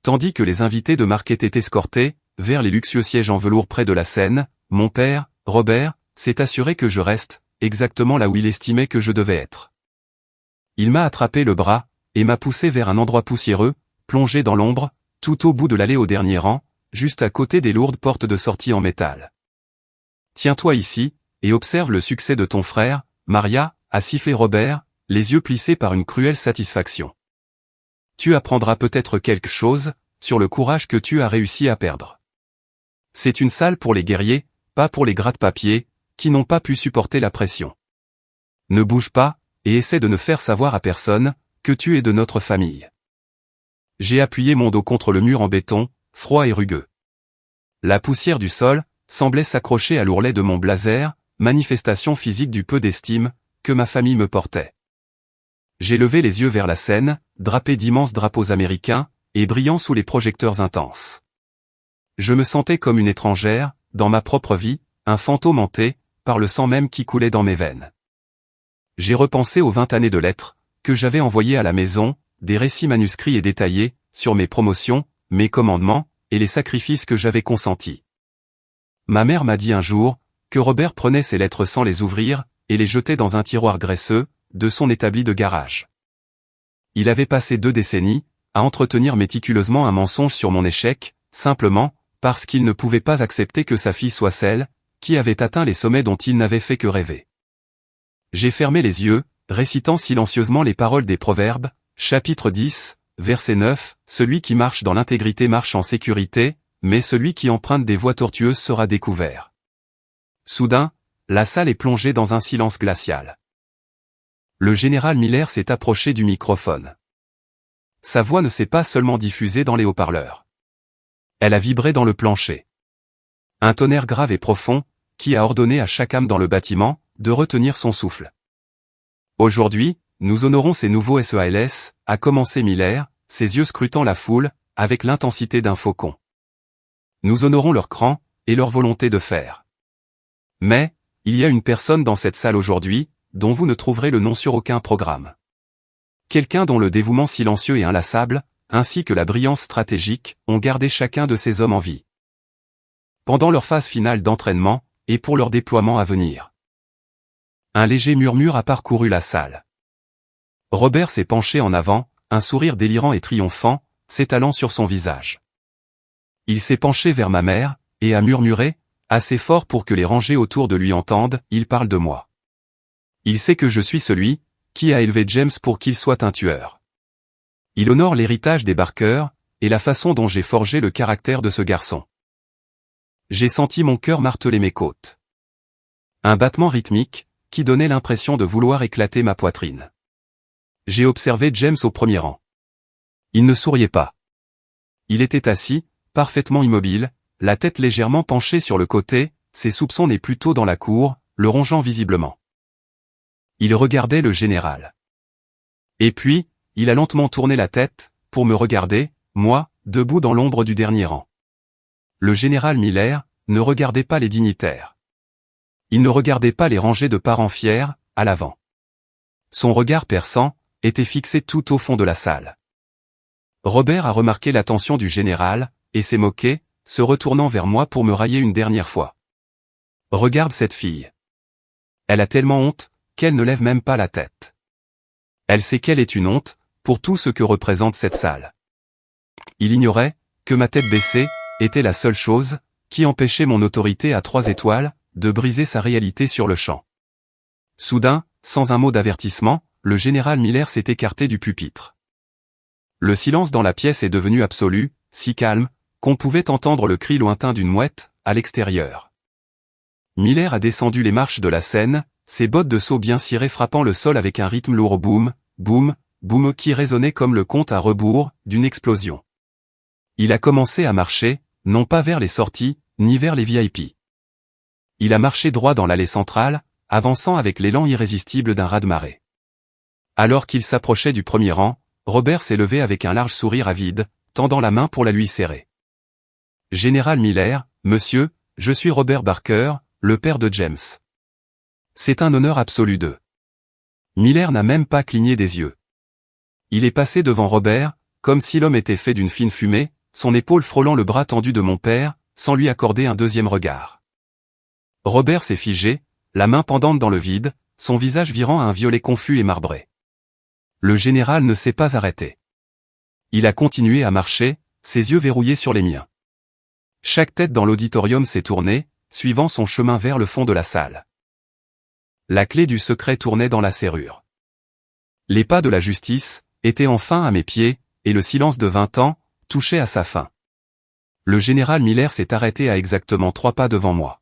Tandis que les invités de marque étaient escortés vers les luxueux sièges en velours près de la scène, mon père, Robert, s'est assuré que je reste exactement là où il estimait que je devais être. Il m'a attrapé le bras et m'a poussé vers un endroit poussiéreux, plongé dans l'ombre, tout au bout de l'allée au dernier rang, juste à côté des lourdes portes de sortie en métal. « Tiens-toi ici, et observe le succès de ton frère, Maria », a sifflé Robert, les yeux plissés par une cruelle satisfaction. « Tu apprendras peut-être quelque chose sur le courage que tu as réussi à perdre. C'est une salle pour les guerriers, pas pour les gratte-papiers, qui n'ont pas pu supporter la pression. Ne bouge pas, et essaie de ne faire savoir à personne que tu es de notre famille. » J'ai appuyé mon dos contre le mur en béton, froid et rugueux. La poussière du sol semblait s'accrocher à l'ourlet de mon blazer, manifestation physique du peu d'estime que ma famille me portait. J'ai levé les yeux vers la scène, drapée d'immenses drapeaux américains, et brillant sous les projecteurs intenses. Je me sentais comme une étrangère, dans ma propre vie, un fantôme hanté, par le sang même qui coulait dans mes veines. J'ai repensé aux 20 années de lettres que j'avais envoyées à la maison, des récits manuscrits et détaillés, sur mes promotions, mes commandements, et les sacrifices que j'avais consentis. Ma mère m'a dit un jour que Robert prenait ses lettres sans les ouvrir, et les jetait dans un tiroir graisseux, de son établi de garage. Il avait passé 2 décennies, à entretenir méticuleusement un mensonge sur mon échec, simplement, parce qu'il ne pouvait pas accepter que sa fille soit celle, qui avait atteint les sommets dont il n'avait fait que rêver. J'ai fermé les yeux, récitant silencieusement les paroles des Proverbes, chapitre 10, verset 9, « Celui qui marche dans l'intégrité marche en sécurité, mais celui qui emprunte des voies tortueuses sera découvert. » Soudain, la salle est plongée dans un silence glacial. Le général Miller s'est approché du microphone. Sa voix ne s'est pas seulement diffusée dans les haut-parleurs. Elle a vibré dans le plancher. Un tonnerre grave et profond, qui a ordonné à chaque âme dans le bâtiment de retenir son souffle. Aujourd'hui, nous honorons ces nouveaux SEALS, a commencé Miller, ses yeux scrutant la foule, avec l'intensité d'un faucon. Nous honorons leur cran, et leur volonté de faire. Mais, il y a une personne dans cette salle aujourd'hui, dont vous ne trouverez le nom sur aucun programme. Quelqu'un dont le dévouement silencieux et inlassable, ainsi que la brillance stratégique, ont gardé chacun de ces hommes en vie. Pendant leur phase finale d'entraînement, et pour leur déploiement à venir. Un léger murmure a parcouru la salle. Robert s'est penché en avant, un sourire délirant et triomphant, s'étalant sur son visage. Il s'est penché vers ma mère, et a murmuré, assez fort pour que les rangées autour de lui entendent, « Il parle de moi. Il sait que je suis celui qui a élevé James pour qu'il soit un tueur. Il honore l'héritage des Barker, et la façon dont j'ai forgé le caractère de ce garçon. » J'ai senti mon cœur marteler mes côtes. Un battement rythmique, qui donnait l'impression de vouloir éclater ma poitrine. J'ai observé James au premier rang. Il ne souriait pas. Il était assis, parfaitement immobile, la tête légèrement penchée sur le côté, ses soupçons nés plutôt dans la cour, le rongeant visiblement. Il regardait le général. Et puis, il a lentement tourné la tête, pour me regarder, moi, debout dans l'ombre du dernier rang. Le général Miller ne regardait pas les dignitaires. Il ne regardait pas les rangées de parents fiers, à l'avant. Son regard perçant était fixé tout au fond de la salle. Robert a remarqué l'attention du général, et s'est moqué, se retournant vers moi pour me railler une dernière fois. « Regarde cette fille. Elle a tellement honte, qu'elle ne lève même pas la tête. Elle sait qu'elle est une honte, pour tout ce que représente cette salle. Il ignorait, que ma tête baissée, était la seule chose, qui empêchait mon autorité à 3 étoiles, de briser sa réalité sur le champ. Soudain, sans un mot d'avertissement, le général Miller s'est écarté du pupitre. Le silence dans la pièce est devenu absolu, si calme, qu'on pouvait entendre le cri lointain d'une mouette, à l'extérieur. Miller a descendu les marches de la scène, ses bottes de saut bien cirées frappant le sol avec un rythme lourd boum, boum, boum qui résonnait comme le compte à rebours, d'une explosion. Il a commencé à marcher, non pas vers les sorties, ni vers les VIP. Il a marché droit dans l'allée centrale, avançant avec l'élan irrésistible d'un raz-de-marée. Alors qu'il s'approchait du premier rang, Robert s'est levé avec un large sourire avide, tendant la main pour la lui serrer. « Général Miller, monsieur, je suis Robert Barker, le père de James. C'est un honneur absolu de... » Miller n'a même pas cligné des yeux. Il est passé devant Robert, comme si l'homme était fait d'une fine fumée, son épaule frôlant le bras tendu de mon père, sans lui accorder un deuxième regard. Robert s'est figé, la main pendante dans le vide, son visage virant à un violet confus et marbré. Le général ne s'est pas arrêté. Il a continué à marcher, ses yeux verrouillés sur les miens. Chaque tête dans l'auditorium s'est tournée, suivant son chemin vers le fond de la salle. La clé du secret tournait dans la serrure. Les pas de la justice étaient enfin à mes pieds, et le silence de 20 ans touchait à sa fin. Le général Miller s'est arrêté à exactement 3 pas devant moi.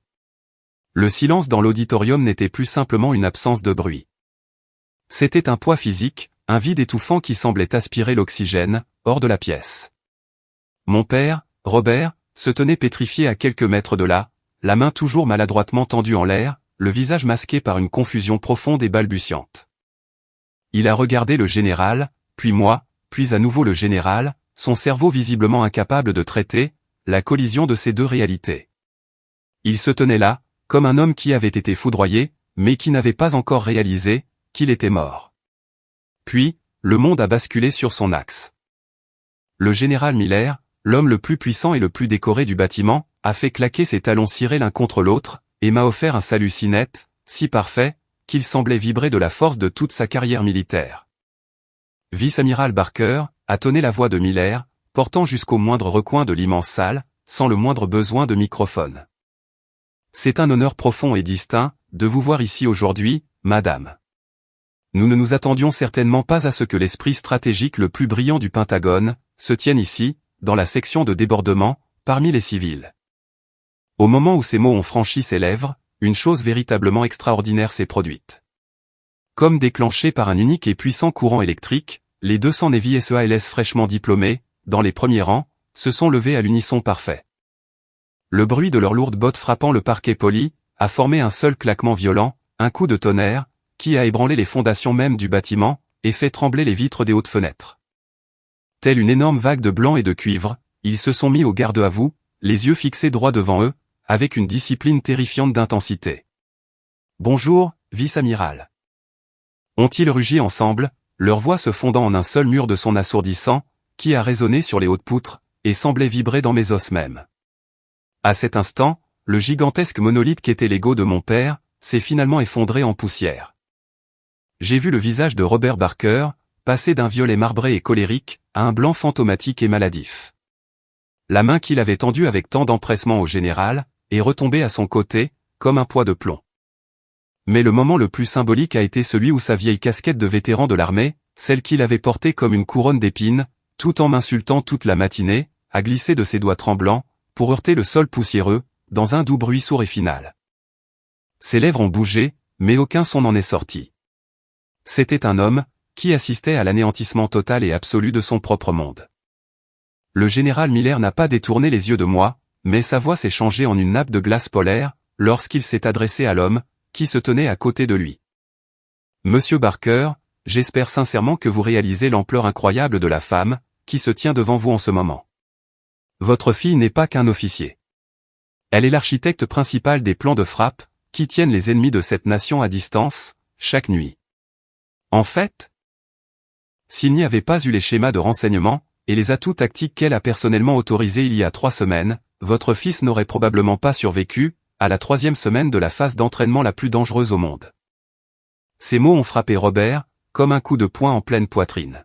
Le silence dans l'auditorium n'était plus simplement une absence de bruit. C'était un poids physique, un vide étouffant qui semblait aspirer l'oxygène, hors de la pièce. Mon père, Robert, se tenait pétrifié à quelques mètres de là, la main toujours maladroitement tendue en l'air, le visage masqué par une confusion profonde et balbutiante. Il a regardé le général, puis moi, puis à nouveau le général, son cerveau visiblement incapable de traiter la collision de ces deux réalités. Il se tenait là, comme un homme qui avait été foudroyé, mais qui n'avait pas encore réalisé qu'il était mort. Puis, le monde a basculé sur son axe. Le général Miller, l'homme le plus puissant et le plus décoré du bâtiment, a fait claquer ses talons cirés l'un contre l'autre, et m'a offert un salut si net, si parfait, qu'il semblait vibrer de la force de toute sa carrière militaire. Vice-amiral Barker, a tonné la voix de Miller, portant jusqu'au moindre recoin de l'immense salle, sans le moindre besoin de microphone. C'est un honneur profond et distinct, de vous voir ici aujourd'hui, madame. Nous ne nous attendions certainement pas à ce que l'esprit stratégique le plus brillant du Pentagone se tienne ici, dans la section de débordement, parmi les civils. Au moment où ces mots ont franchi ses lèvres, une chose véritablement extraordinaire s'est produite. Comme déclenchée par un unique et puissant courant électrique, les 200 Navy SEALs fraîchement diplômés, dans les premiers rangs, se sont levés à l'unisson parfait. Le bruit de leurs lourdes bottes frappant le parquet poli a formé un seul claquement violent, un coup de tonnerre, qui a ébranlé les fondations mêmes du bâtiment, et fait trembler les vitres des hautes fenêtres. Telle une énorme vague de blanc et de cuivre, ils se sont mis au garde à vous, les yeux fixés droit devant eux, avec une discipline terrifiante d'intensité. « Bonjour, vice-amiral. » Ont-ils rugi ensemble, leurs voix se fondant en un seul mur de son assourdissant, qui a résonné sur les hautes poutres, et semblait vibrer dans mes os mêmes. À cet instant, le gigantesque monolithe qu'était l'ego de mon père, s'est finalement effondré en poussière. J'ai vu le visage de Robert Barker, passer d'un violet marbré et colérique, à un blanc fantomatique et maladif. La main qu'il avait tendue avec tant d'empressement au général, est retombée à son côté, comme un poids de plomb. Mais le moment le plus symbolique a été celui où sa vieille casquette de vétéran de l'armée, celle qu'il avait portée comme une couronne d'épines, tout en m'insultant toute la matinée, a glissé de ses doigts tremblants, pour heurter le sol poussiéreux, dans un doux bruit sourd et final. Ses lèvres ont bougé, mais aucun son n'en est sorti. C'était un homme, qui assistait à l'anéantissement total et absolu de son propre monde. Le général Miller n'a pas détourné les yeux de moi, mais sa voix s'est changée en une nappe de glace polaire, lorsqu'il s'est adressé à l'homme, qui se tenait à côté de lui. Monsieur Barker, j'espère sincèrement que vous réalisez l'ampleur incroyable de la femme, qui se tient devant vous en ce moment. Votre fille n'est pas qu'un officier. Elle est l'architecte principal des plans de frappe, qui tiennent les ennemis de cette nation à distance, chaque nuit. En fait, s'il n'y avait pas eu les schémas de renseignement, et les atouts tactiques qu'elle a personnellement autorisés il y a 3 semaines, votre fils n'aurait probablement pas survécu, à la 3e semaine de la phase d'entraînement la plus dangereuse au monde. Ces mots ont frappé Robert, comme un coup de poing en pleine poitrine.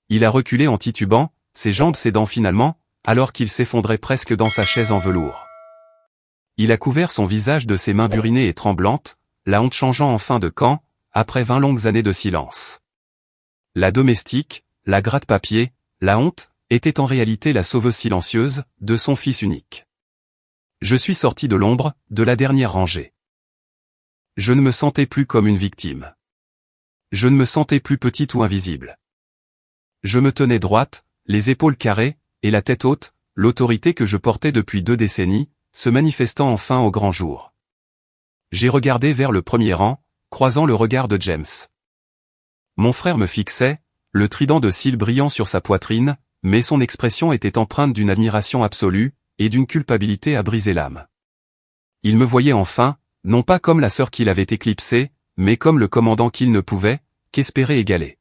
Il a reculé en titubant, ses jambes cédant finalement, alors qu'il s'effondrait presque dans sa chaise en velours. Il a couvert son visage de ses mains burinées et tremblantes, la honte changeant enfin de camp, après 20 longues années de silence. La domestique, la gratte-papier, la honte, était en réalité la sauveuse silencieuse, de son fils unique. Je suis sorti de l'ombre, de la dernière rangée. Je ne me sentais plus comme une victime. Je ne me sentais plus petite ou invisible. Je me tenais droite, les épaules carrées, et la tête haute, l'autorité que je portais depuis 2 décennies, se manifestant enfin au grand jour. J'ai regardé vers le premier rang, croisant le regard de James. Mon frère me fixait, le trident de cils brillant sur sa poitrine, mais son expression était empreinte d'une admiration absolue, et d'une culpabilité à briser l'âme. Il me voyait enfin, non pas comme la sœur qu'il avait éclipsée, mais comme le commandant qu'il ne pouvait, qu'espérer égaler.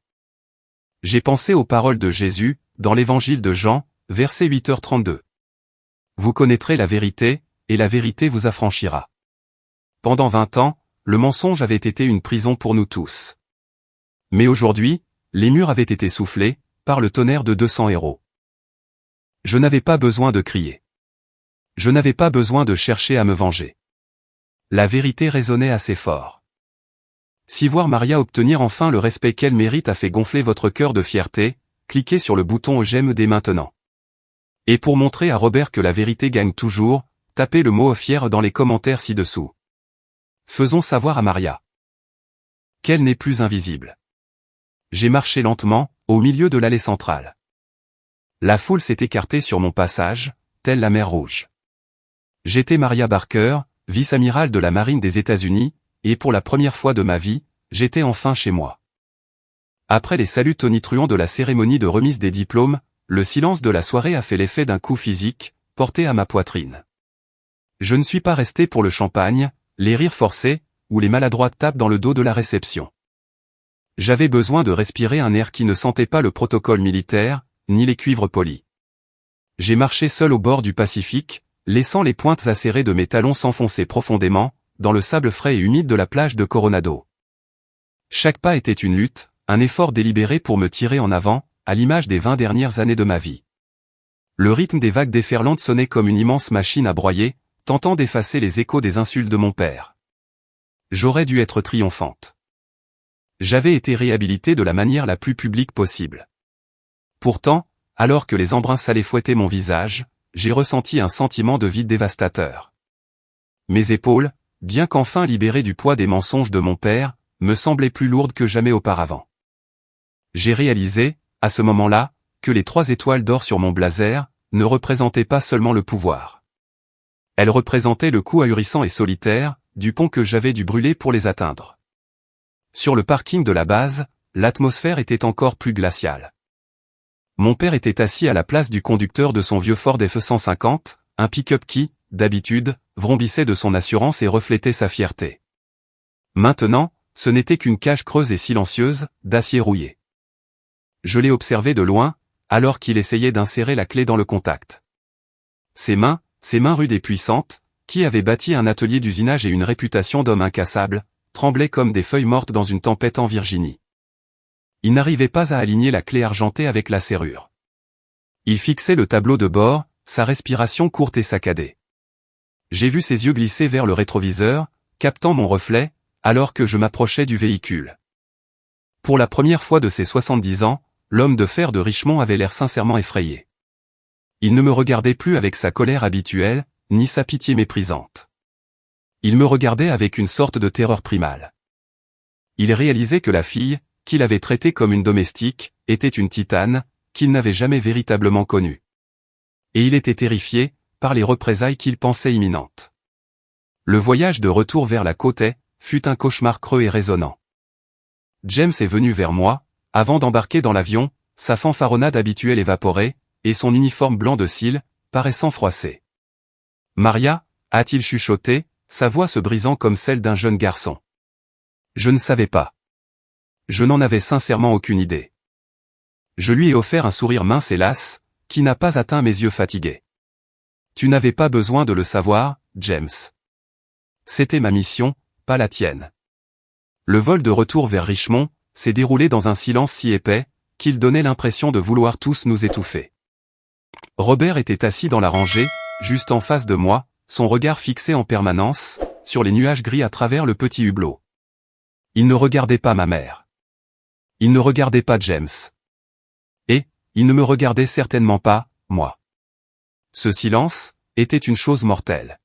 J'ai pensé aux paroles de Jésus, dans l'évangile de Jean, verset 8h32. Vous connaîtrez la vérité, et la vérité vous affranchira. Pendant 20 ans, le mensonge avait été une prison pour nous tous. Mais aujourd'hui, les murs avaient été soufflés, par le tonnerre de 200 héros. Je n'avais pas besoin de crier. Je n'avais pas besoin de chercher à me venger. La vérité résonnait assez fort. Si voir Maria obtenir enfin le respect qu'elle mérite a fait gonfler votre cœur de fierté, cliquez sur le bouton j'aime dès maintenant. Et pour montrer à Robert que la vérité gagne toujours, tapez le mot fier dans les commentaires ci-dessous. Faisons savoir à Maria qu'elle n'est plus invisible. J'ai marché lentement, au milieu de l'allée centrale. La foule s'est écartée sur mon passage, telle la mer Rouge. J'étais Maria Barker, vice-amiral de la marine des États-Unis, et pour la première fois de ma vie, j'étais enfin chez moi. Après les saluts tonitruants de la cérémonie de remise des diplômes, le silence de la soirée a fait l'effet d'un coup physique, porté à ma poitrine. Je ne suis pas resté pour le champagne, les rires forcés, ou les maladroites tapes dans le dos de la réception. J'avais besoin de respirer un air qui ne sentait pas le protocole militaire, ni les cuivres polis. J'ai marché seul au bord du Pacifique, laissant les pointes acérées de mes talons s'enfoncer profondément, dans le sable frais et humide de la plage de Coronado. Chaque pas était une lutte, un effort délibéré pour me tirer en avant, à l'image des 20 dernières années de ma vie. Le rythme des vagues déferlantes sonnait comme une immense machine à broyer, tentant d'effacer les échos des insultes de mon père. J'aurais dû être triomphante. J'avais été réhabilité de la manière la plus publique possible. Pourtant, alors que les embruns salés fouettaient mon visage, j'ai ressenti un sentiment de vide dévastateur. Mes épaules, bien qu'enfin libérées du poids des mensonges de mon père, me semblaient plus lourdes que jamais auparavant. J'ai réalisé, à ce moment-là, que les 3 étoiles d'or sur mon blazer ne représentaient pas seulement le pouvoir. Elles représentaient le coût ahurissant et solitaire du pont que j'avais dû brûler pour les atteindre. Sur le parking de la base, l'atmosphère était encore plus glaciale. Mon père était assis à la place du conducteur de son vieux Ford F-150, un pick-up qui, d'habitude, vrombissait de son assurance et reflétait sa fierté. Maintenant, ce n'était qu'une cage creuse et silencieuse, d'acier rouillé. Je l'ai observé de loin, alors qu'il essayait d'insérer la clé dans le contact. Ses mains rudes et puissantes, qui avaient bâti un atelier d'usinage et une réputation d'homme incassable, tremblaient comme des feuilles mortes dans une tempête en Virginie. Il n'arrivait pas à aligner la clé argentée avec la serrure. Il fixait le tableau de bord, sa respiration courte et saccadée. J'ai vu ses yeux glisser vers le rétroviseur, captant mon reflet, alors que je m'approchais du véhicule. Pour la première fois de ses 70 ans, l'homme de fer de Richmond avait l'air sincèrement effrayé. Il ne me regardait plus avec sa colère habituelle, ni sa pitié méprisante. Il me regardait avec une sorte de terreur primale. Il réalisait que la fille, qu'il avait traitée comme une domestique, était une titane, qu'il n'avait jamais véritablement connue. Et il était terrifié, par les représailles qu'il pensait imminentes. Le voyage de retour vers la côte fut un cauchemar creux et résonnant. James est venu vers moi, avant d'embarquer dans l'avion, sa fanfaronnade habituelle évaporée, et son uniforme blanc de cils, paraissant froissé. « Maria » a-t-il chuchoté, sa voix se brisant comme celle d'un jeune garçon. Je ne savais pas. Je n'en avais sincèrement aucune idée. Je lui ai offert un sourire mince et las, qui n'a pas atteint mes yeux fatigués. Tu n'avais pas besoin de le savoir, James. C'était ma mission, pas la tienne. Le vol de retour vers Richmond s'est déroulé dans un silence si épais, qu'il donnait l'impression de vouloir tous nous étouffer. Robert était assis dans la rangée, juste en face de moi, son regard fixé en permanence, sur les nuages gris à travers le petit hublot. Il ne regardait pas ma mère. Il ne regardait pas James. Et, il ne me regardait certainement pas, moi. Ce silence était une chose mortelle.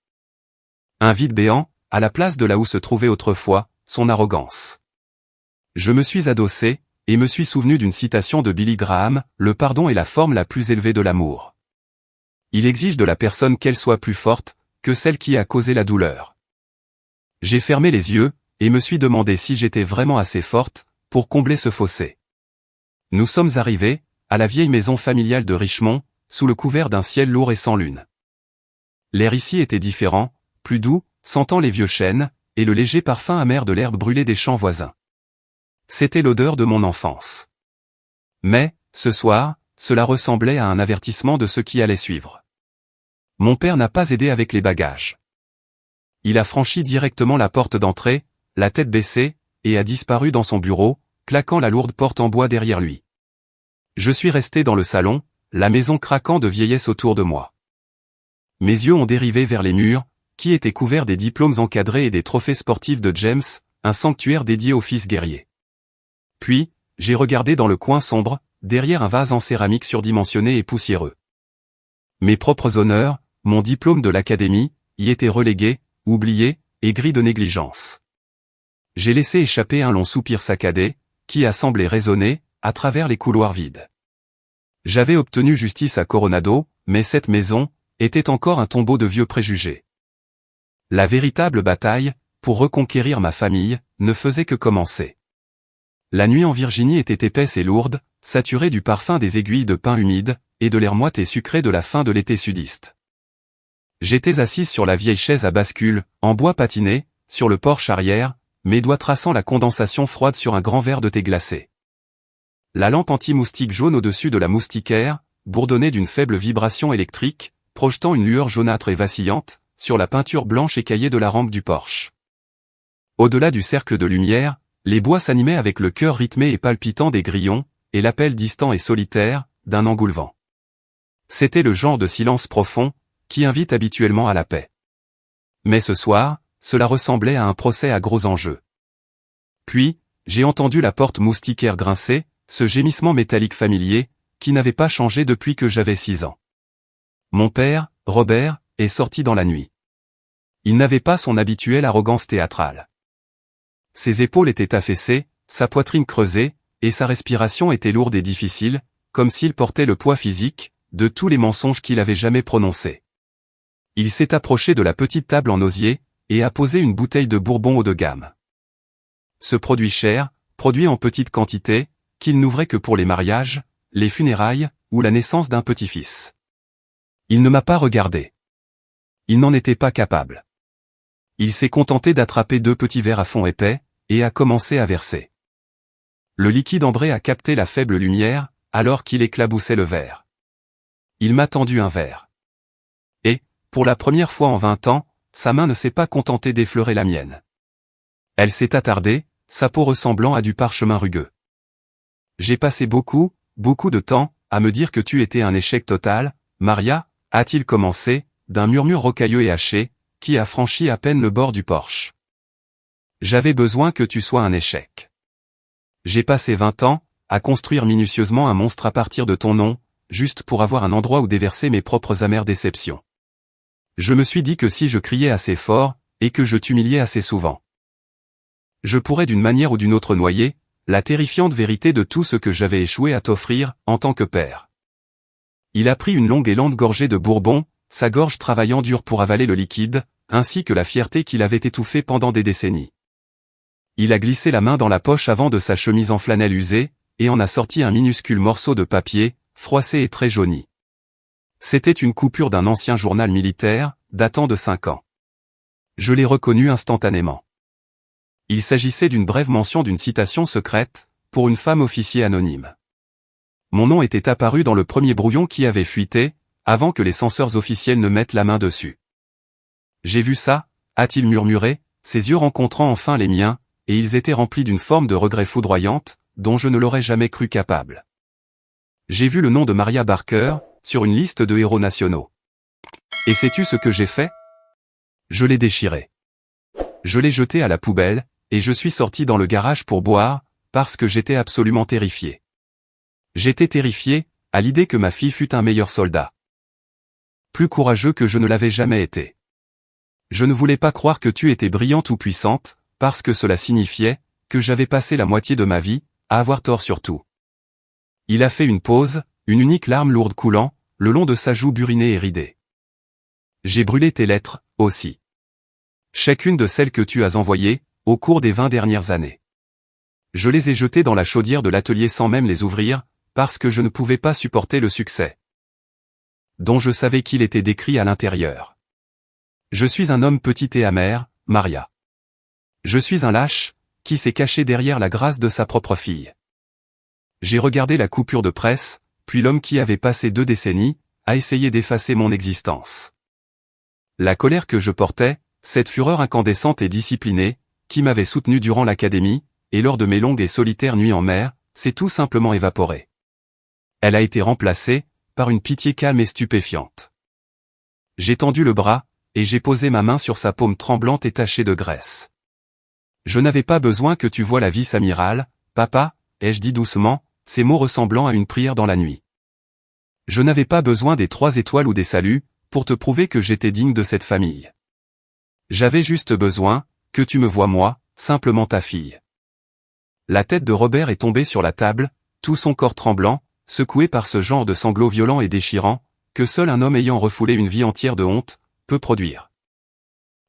Un vide béant, à la place de là où se trouvait autrefois son arrogance. Je me suis adossé, et me suis souvenu d'une citation de Billy Graham, « Le pardon est la forme la plus élevée de l'amour. Il exige de la personne qu'elle soit plus forte que celle qui a causé la douleur. » J'ai fermé les yeux, et me suis demandé si j'étais vraiment assez forte pour combler ce fossé. Nous sommes arrivés à la vieille maison familiale de Richmond, sous le couvert d'un ciel lourd et sans lune. L'air ici était différent, plus doux, sentant les vieux chênes, et le léger parfum amer de l'herbe brûlée des champs voisins. C'était l'odeur de mon enfance. Mais, ce soir, cela ressemblait à un avertissement de ce qui allait suivre. Mon père n'a pas aidé avec les bagages. Il a franchi directement la porte d'entrée, la tête baissée, et a disparu dans son bureau, claquant la lourde porte en bois derrière lui. Je suis resté dans le salon, la maison craquant de vieillesse autour de moi. Mes yeux ont dérivé vers les murs, qui étaient couverts des diplômes encadrés et des trophées sportifs de James, un sanctuaire dédié aux fils guerriers. Puis, j'ai regardé dans le coin sombre, derrière un vase en céramique surdimensionné et poussiéreux. Mes propres honneurs, mon diplôme de l'académie, y étaient relégués, oubliés, et gris de négligence. J'ai laissé échapper un long soupir saccadé, qui a semblé résonner, à travers les couloirs vides. J'avais obtenu justice à Coronado, mais cette maison était encore un tombeau de vieux préjugés. La véritable bataille, pour reconquérir ma famille, ne faisait que commencer. La nuit en Virginie était épaisse et lourde, saturée du parfum des aiguilles de pin humides, et de l'air moite et sucré de la fin de l'été sudiste. J'étais assise sur la vieille chaise à bascule, en bois patiné, sur le porche arrière, mes doigts traçant la condensation froide sur un grand verre de thé glacé. La lampe anti-moustique jaune au-dessus de la moustiquaire, bourdonnait d'une faible vibration électrique, projetant une lueur jaunâtre et vacillante, sur la peinture blanche écaillée de la rampe du porche. Au-delà du cercle de lumière, les bois s'animaient avec le cœur rythmé et palpitant des grillons, et l'appel distant et solitaire, d'un engoulevent. C'était le genre de silence profond, qui invite habituellement à la paix. Mais ce soir, cela ressemblait à un procès à gros enjeux. Puis, j'ai entendu la porte moustiquaire grincer, ce gémissement métallique familier, qui n'avait pas changé depuis que j'avais 6 ans. Mon père, Robert, est sorti dans la nuit. Il n'avait pas son habituelle arrogance théâtrale. Ses épaules étaient affaissées, sa poitrine creusée, et sa respiration était lourde et difficile, comme s'il portait le poids physique de tous les mensonges qu'il avait jamais prononcés. Il s'est approché de la petite table en osier, et a posé une bouteille de bourbon haut de gamme. Ce produit cher, produit en petite quantité, qu'il n'ouvrait que pour les mariages, les funérailles, ou la naissance d'un petit-fils. Il ne m'a pas regardé. Il n'en était pas capable. Il s'est contenté d'attraper 2 petits verres à fond épais, et a commencé à verser. Le liquide ambré a capté la faible lumière, alors qu'il éclaboussait le verre. Il m'a tendu un verre. Et, pour la première fois en 20 ans, sa main ne s'est pas contentée d'effleurer la mienne. Elle s'est attardée, sa peau ressemblant à du parchemin rugueux. J'ai passé beaucoup de temps, à me dire que tu étais un échec total, Maria, a-t-il commencé, d'un murmure rocailleux et haché, qui a franchi à peine le bord du porche. J'avais besoin que tu sois un échec. J'ai passé 20 ans, à construire minutieusement un monstre à partir de ton nom, juste pour avoir un endroit où déverser mes propres amères déceptions. Je me suis dit que si je criais assez fort, et que je t'humiliais assez souvent, je pourrais d'une manière ou d'une autre noyer la terrifiante vérité de tout ce que j'avais échoué à t'offrir, en tant que père. Il a pris une longue et lente gorgée de bourbon, sa gorge travaillant dur pour avaler le liquide, ainsi que la fierté qu'il avait étouffée pendant des décennies. Il a glissé la main dans la poche avant de sa chemise en flanelle usée, et en a sorti un minuscule morceau de papier, froissé et très jauni. C'était une coupure d'un ancien journal militaire, datant de 5 ans. Je l'ai reconnu instantanément. Il s'agissait d'une brève mention d'une citation secrète, pour une femme officier anonyme. Mon nom était apparu dans le premier brouillon qui avait fuité, avant que les censeurs officiels ne mettent la main dessus. J'ai vu ça, a-t-il murmuré, ses yeux rencontrant enfin les miens, et ils étaient remplis d'une forme de regret foudroyante, dont je ne l'aurais jamais cru capable. J'ai vu le nom de Maria Barker, sur une liste de héros nationaux. Et sais-tu ce que j'ai fait? Je l'ai déchiré. Je l'ai jeté à la poubelle, et je suis sorti dans le garage pour boire, parce que j'étais absolument terrifié. J'étais terrifié, à l'idée que ma fille fût un meilleur soldat. Plus courageux que je ne l'avais jamais été. Je ne voulais pas croire que tu étais brillante ou puissante, parce que cela signifiait que j'avais passé la moitié de ma vie à avoir tort sur tout. Il a fait une pause, une unique larme lourde coulant, le long de sa joue burinée et ridée. J'ai brûlé tes lettres, aussi. Chacune de celles que tu as envoyées, au cours des 20 dernières années. Je les ai jetées dans la chaudière de l'atelier sans même les ouvrir, parce que je ne pouvais pas supporter le succès dont je savais qu'il était décrit à l'intérieur. Je suis un homme petit et amer, Maria. Je suis un lâche, qui s'est caché derrière la grâce de sa propre fille. J'ai regardé la coupure de presse, puis l'homme qui avait passé 2 décennies, à essayer d'effacer mon existence. La colère que je portais, cette fureur incandescente et disciplinée, qui m'avait soutenu durant l'académie, et lors de mes longues et solitaires nuits en mer, s'est tout simplement évaporée. Elle a été remplacée par une pitié calme et stupéfiante. J'ai tendu le bras, et j'ai posé ma main sur sa paume tremblante et tachée de graisse. Je n'avais pas besoin que tu voies la vice-amiral, papa, ai-je dit doucement, ces mots ressemblant à une prière dans la nuit. Je n'avais pas besoin des 3 étoiles ou des saluts, pour te prouver que j'étais digne de cette famille. J'avais juste besoin que tu me voies moi, simplement ta fille. La tête de Robert est tombée sur la table, tout son corps tremblant, secoué par ce genre de sanglots violents et déchirants, que seul un homme ayant refoulé une vie entière de honte peut produire.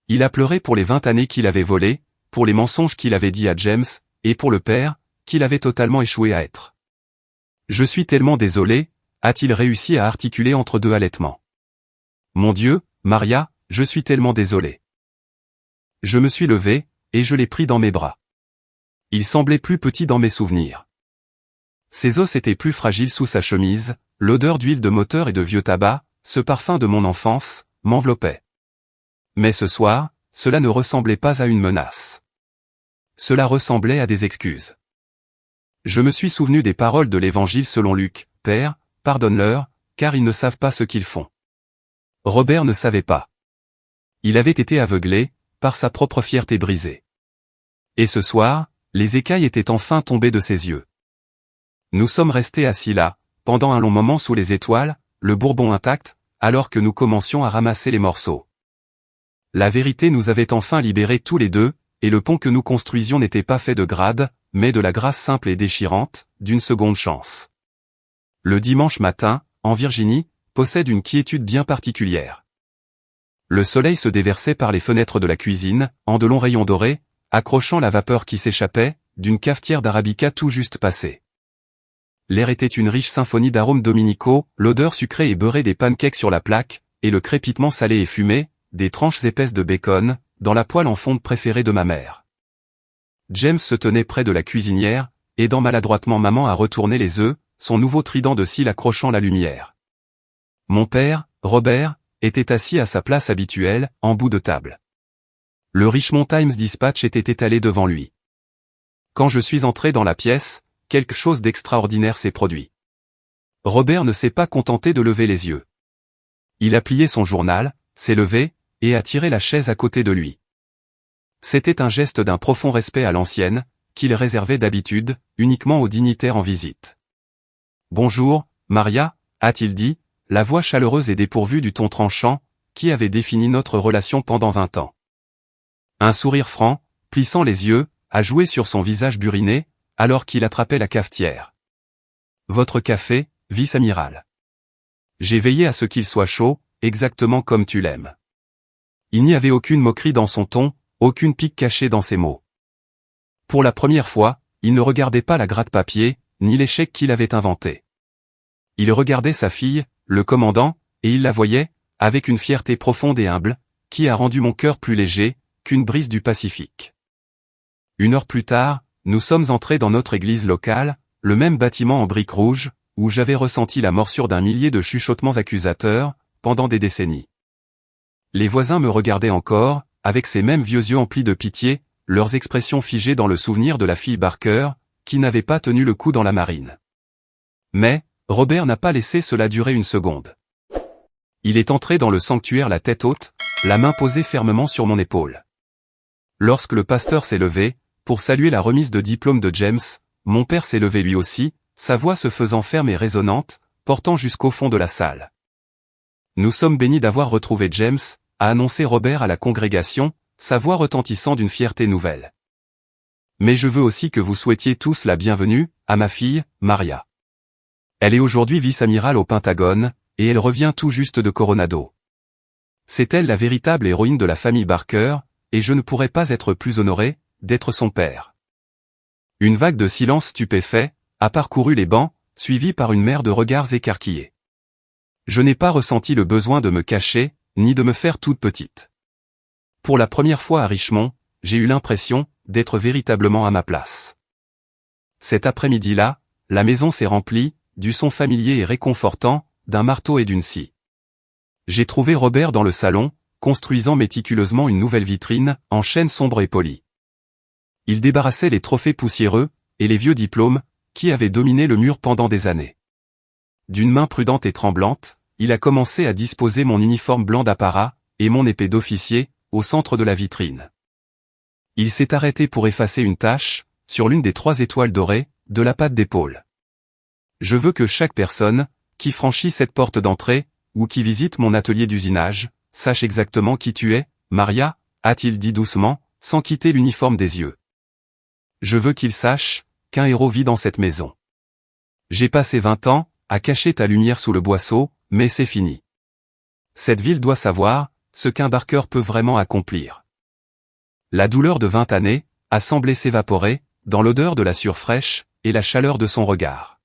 Il a pleuré pour les 20 années qu'il avait volées, pour les mensonges qu'il avait dit à James, et pour le père, qu'il avait totalement échoué à être. Je suis tellement désolé, a-t-il réussi à articuler entre 2 halètements. Mon Dieu, Maria, je suis tellement désolé. Je me suis levé, et je l'ai pris dans mes bras. Il semblait plus petit dans mes souvenirs. Ses os étaient plus fragiles sous sa chemise, l'odeur d'huile de moteur et de vieux tabac, ce parfum de mon enfance, m'enveloppait. Mais ce soir, cela ne ressemblait pas à une menace. Cela ressemblait à des excuses. Je me suis souvenu des paroles de l'Évangile selon Luc, « Père, pardonne-leur, car ils ne savent pas ce qu'ils font. » Robert ne savait pas. Il avait été aveuglé, par sa propre fierté brisée. Et ce soir, les écailles étaient enfin tombées de ses yeux. Nous sommes restés assis là, pendant un long moment sous les étoiles, le bourbon intact, alors que nous commencions à ramasser les morceaux. La vérité nous avait enfin libérés tous les deux, et le pont que nous construisions n'était pas fait de grades, mais de la grâce simple et déchirante, d'une seconde chance. Le dimanche matin, en Virginie, possède une quiétude bien particulière. Le soleil se déversait par les fenêtres de la cuisine, en de longs rayons dorés, accrochant la vapeur qui s'échappait d'une cafetière d'arabica tout juste passée. L'air était une riche symphonie d'arômes dominicaux, l'odeur sucrée et beurrée des pancakes sur la plaque, et le crépitement salé et fumé, des tranches épaisses de bacon, dans la poêle en fonte préférée de ma mère. James se tenait près de la cuisinière, aidant maladroitement maman à retourner les œufs, son nouveau trident de cils accrochant la lumière. Mon père, Robert, était assis à sa place habituelle, en bout de table. Le Richmond Times Dispatch était étalé devant lui. Quand je suis entré dans la pièce, quelque chose d'extraordinaire s'est produit. Robert ne s'est pas contenté de lever les yeux. Il a plié son journal, s'est levé, et a tiré la chaise à côté de lui. C'était un geste d'un profond respect à l'ancienne, qu'il réservait d'habitude, uniquement aux dignitaires en visite. « Bonjour, Maria » a-t-il dit, la voix chaleureuse et dépourvue du ton tranchant, qui avait défini notre relation pendant 20 ans. Un sourire franc, plissant les yeux, a joué sur son visage buriné, alors qu'il attrapait la cafetière. « Votre café, vice-amiral. J'ai veillé à ce qu'il soit chaud, exactement comme tu l'aimes. » Il n'y avait aucune moquerie dans son ton, aucune pique cachée dans ses mots. Pour la première fois, il ne regardait pas la gratte-papier, ni l'échec qu'il avait inventé. Il regardait sa fille, le commandant, et il la voyait, avec une fierté profonde et humble, qui a rendu mon cœur plus léger qu'une brise du Pacifique. 1 heure plus tard, nous sommes entrés dans notre église locale, le même bâtiment en briques rouges, où j'avais ressenti la morsure d'un millier de chuchotements accusateurs, pendant des décennies. Les voisins me regardaient encore, avec ces mêmes vieux yeux emplis de pitié, leurs expressions figées dans le souvenir de la fille Barker, qui n'avait pas tenu le coup dans la marine. Mais, Robert n'a pas laissé cela durer une seconde. Il est entré dans le sanctuaire la tête haute, la main posée fermement sur mon épaule. Lorsque le pasteur s'est levé, pour saluer la remise de diplôme de James, mon père s'est levé lui aussi, sa voix se faisant ferme et résonnante, portant jusqu'au fond de la salle. Nous sommes bénis d'avoir retrouvé James, a annoncé Robert à la congrégation, sa voix retentissant d'une fierté nouvelle. Mais je veux aussi que vous souhaitiez tous la bienvenue, à ma fille, Maria. Elle est aujourd'hui vice-amirale au Pentagone, et elle revient tout juste de Coronado. C'est elle la véritable héroïne de la famille Barker, et je ne pourrais pas être plus honoré, d'être son père. Une vague de silence stupéfait, a parcouru les bancs, suivie par une mer de regards écarquillés. Je n'ai pas ressenti le besoin de me cacher, ni de me faire toute petite. Pour la première fois à Richmond, j'ai eu l'impression d'être véritablement à ma place. Cet après-midi-là, la maison s'est remplie, du son familier et réconfortant, d'un marteau et d'une scie. J'ai trouvé Robert dans le salon, construisant méticuleusement une nouvelle vitrine, en chêne sombre et poli. Il débarrassait les trophées poussiéreux, et les vieux diplômes, qui avaient dominé le mur pendant des années. D'une main prudente et tremblante, il a commencé à disposer mon uniforme blanc d'apparat, et mon épée d'officier, au centre de la vitrine. Il s'est arrêté pour effacer une tache, sur l'une des 3 étoiles dorées, de la patte d'épaule. Je veux que chaque personne, qui franchit cette porte d'entrée, ou qui visite mon atelier d'usinage, sache exactement qui tu es, Maria, a-t-il dit doucement, sans quitter l'uniforme des yeux. Je veux qu'il sache, qu'un héros vit dans cette maison. J'ai passé 20 ans, à cacher ta lumière sous le boisseau, mais c'est fini. Cette ville doit savoir, ce qu'un Barker peut vraiment accomplir. La douleur de 20 années, a semblé s'évaporer, dans l'odeur de la sueur fraîche, et la chaleur de son regard.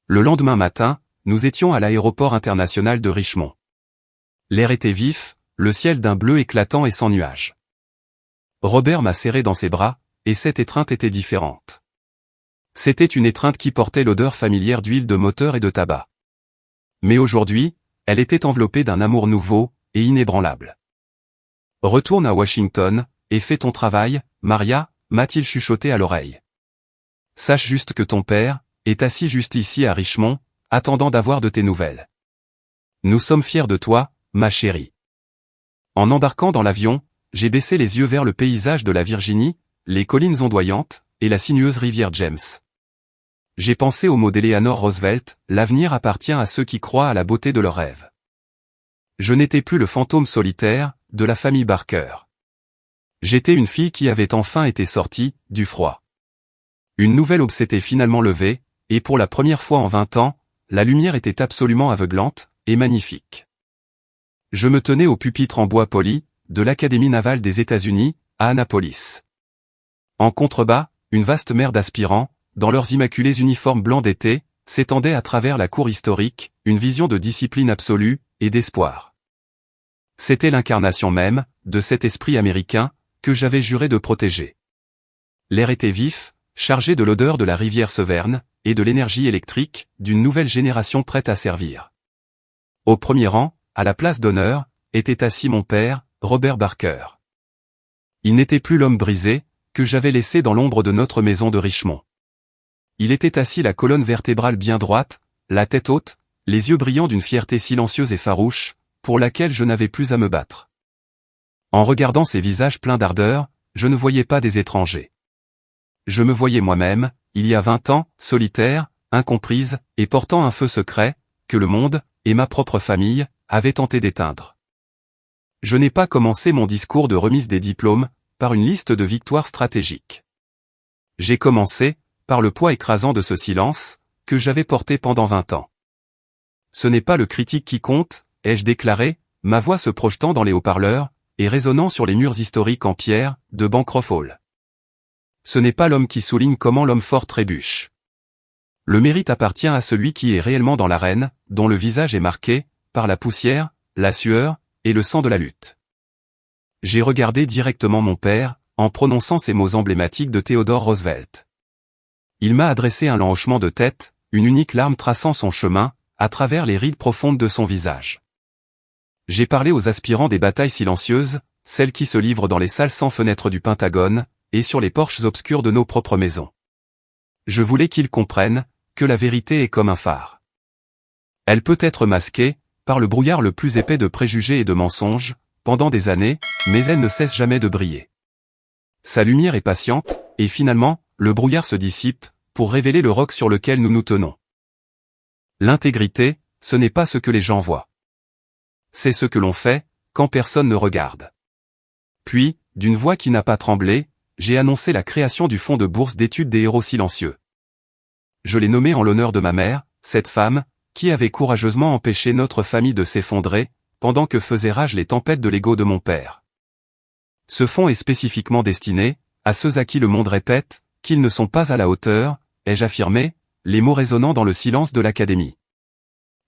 Le lendemain matin, nous étions à l'aéroport international de Richmond. L'air était vif, le ciel d'un bleu éclatant et sans nuages. Robert m'a serré dans ses bras, et cette étreinte était différente. C'était une étreinte qui portait l'odeur familière d'huile de moteur et de tabac. Mais aujourd'hui, elle était enveloppée d'un amour nouveau, et inébranlable. Retourne à Washington, et fais ton travail, Maria, m'a-t-il chuchoté à l'oreille. Sache juste que ton père, est assis juste ici à Richmond, attendant d'avoir de tes nouvelles. Nous sommes fiers de toi, ma chérie. En embarquant dans l'avion, j'ai baissé les yeux vers le paysage de la Virginie, les collines ondoyantes, et la sinueuse rivière James. J'ai pensé au mot d'Eleanor Roosevelt, l'avenir appartient à ceux qui croient à la beauté de leurs rêves. Je n'étais plus le fantôme solitaire, de la famille Barker. J'étais une fille qui avait enfin été sortie, du froid. Une nouvelle aube s'était finalement levée, et pour la première fois en 20 ans, la lumière était absolument aveuglante, et magnifique. Je me tenais au pupitre en bois poli, de l'Académie navale des États-Unis, à Annapolis. En contrebas, une vaste mer d'aspirants, dans leurs immaculés uniformes blancs d'été, s'étendait à travers la cour historique, une vision de discipline absolue, et d'espoir. C'était l'incarnation même, de cet esprit américain, que j'avais juré de protéger. L'air était vif, chargé de l'odeur de la rivière Severn, et de l'énergie électrique, d'une nouvelle génération prête à servir. Au premier rang, à la place d'honneur, était assis mon père, Robert Barker. Il n'était plus l'homme brisé, que j'avais laissé dans l'ombre de notre maison de Richmond. Il était assis la colonne vertébrale bien droite, la tête haute, les yeux brillants d'une fierté silencieuse et farouche, pour laquelle je n'avais plus à me battre. En regardant ces visages pleins d'ardeur, je ne voyais pas des étrangers. Je me voyais moi-même, il y a 20 ans, solitaire, incomprise, et portant un feu secret, que le monde, et ma propre famille, avaient tenté d'éteindre. Je n'ai pas commencé mon discours de remise des diplômes, par une liste de victoires stratégiques. J'ai commencé, par le poids écrasant de ce silence, que j'avais porté pendant 20 ans. Ce n'est pas le critique qui compte, ai-je déclaré, ma voix se projetant dans les haut-parleurs, et résonnant sur les murs historiques en pierre, de Bancroft Hall. Ce n'est pas l'homme qui souligne comment l'homme fort trébuche. Le mérite appartient à celui qui est réellement dans l'arène, dont le visage est marqué, par la poussière, la sueur, et le sang de la lutte. J'ai regardé directement mon père, en prononçant ces mots emblématiques de Theodore Roosevelt. Il m'a adressé un lent hochement de tête, une unique larme traçant son chemin, à travers les rides profondes de son visage. J'ai parlé aux aspirants des batailles silencieuses, celle qui se livre dans les salles sans fenêtres du Pentagone, et sur les porches obscurs de nos propres maisons. Je voulais qu'ils comprennent que la vérité est comme un phare. Elle peut être masquée par le brouillard le plus épais de préjugés et de mensonges, pendant des années, mais elle ne cesse jamais de briller. Sa lumière est patiente, et finalement, le brouillard se dissipe, pour révéler le roc sur lequel nous nous tenons. L'intégrité, ce n'est pas ce que les gens voient. C'est ce que l'on fait, quand personne ne regarde. Puis, d'une voix qui n'a pas tremblé, j'ai annoncé la création du fonds de bourse d'études des héros silencieux. Je l'ai nommé en l'honneur de ma mère, cette femme, qui avait courageusement empêché notre famille de s'effondrer, pendant que faisaient rage les tempêtes de l'ego de mon père. Ce fonds est spécifiquement destiné à ceux à qui le monde répète qu'ils ne sont pas à la hauteur, ai-je affirmé, les mots résonnant dans le silence de l'académie.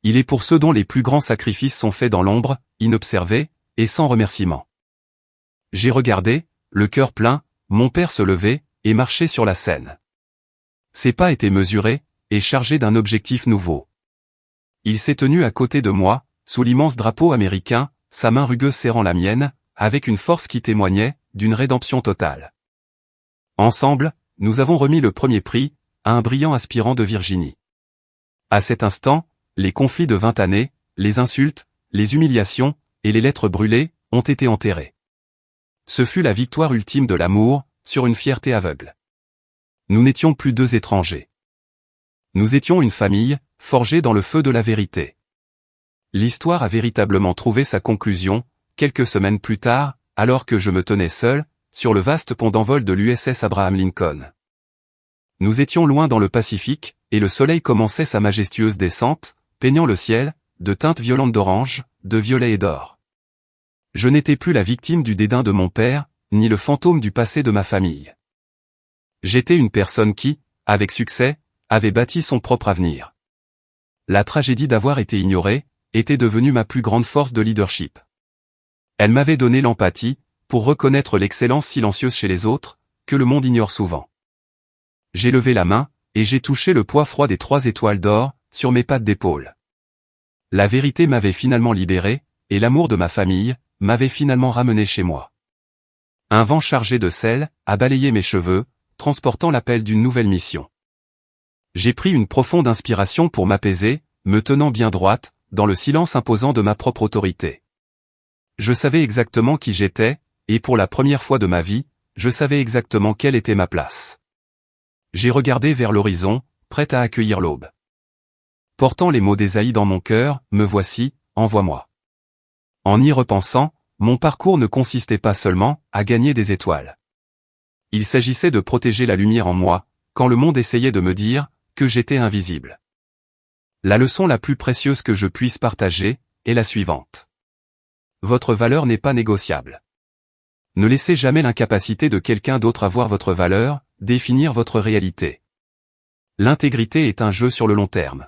Il est pour ceux dont les plus grands sacrifices sont faits dans l'ombre, inobservés, et sans remerciement. J'ai regardé, le cœur plein, mon père se lever, et marcher sur la scène. Ses pas étaient mesurés, et chargés d'un objectif nouveau. Il s'est tenu à côté de moi, sous l'immense drapeau américain, sa main rugueuse serrant la mienne, avec une force qui témoignait d'une rédemption totale. Ensemble, nous avons remis le premier prix à un brillant aspirant de Virginie. À cet instant, les conflits de 20 années, les insultes, les humiliations, et les lettres brûlées, ont été enterrés. Ce fut la victoire ultime de l'amour, sur une fierté aveugle. Nous n'étions plus deux étrangers. Nous étions une famille, forgée dans le feu de la vérité. L'histoire a véritablement trouvé sa conclusion, quelques semaines plus tard, alors que je me tenais seul, sur le vaste pont d'envol de l'USS Abraham Lincoln. Nous étions loin dans le Pacifique, et le soleil commençait sa majestueuse descente, peignant le ciel, de teintes violentes d'orange, de violet et d'or. Je n'étais plus la victime du dédain de mon père, ni le fantôme du passé de ma famille. J'étais une personne qui, avec succès, avait bâti son propre avenir. La tragédie d'avoir été ignorée, était devenue ma plus grande force de leadership. Elle m'avait donné l'empathie, pour reconnaître l'excellence silencieuse chez les autres, que le monde ignore souvent. J'ai levé la main, et j'ai touché le poids froid des 3 étoiles d'or, sur mes pattes d'épaule. La vérité m'avait finalement libéré, et l'amour de ma famille, m'avait finalement ramené chez moi. Un vent chargé de sel, a balayé mes cheveux, transportant l'appel d'une nouvelle mission. J'ai pris une profonde inspiration pour m'apaiser, me tenant bien droite, dans le silence imposant de ma propre autorité. Je savais exactement qui j'étais, et pour la première fois de ma vie, je savais exactement quelle était ma place. J'ai regardé vers l'horizon, prêt à accueillir l'aube. Portant les mots d'Ésaïe dans mon cœur, me voici, envoie-moi. En y repensant, mon parcours ne consistait pas seulement à gagner des étoiles. Il s'agissait de protéger la lumière en moi, quand le monde essayait de me dire que j'étais invisible. La leçon la plus précieuse que je puisse partager est la suivante. Votre valeur n'est pas négociable. Ne laissez jamais l'incapacité de quelqu'un d'autre à voir votre valeur, définir votre réalité. L'intégrité est un jeu sur le long terme.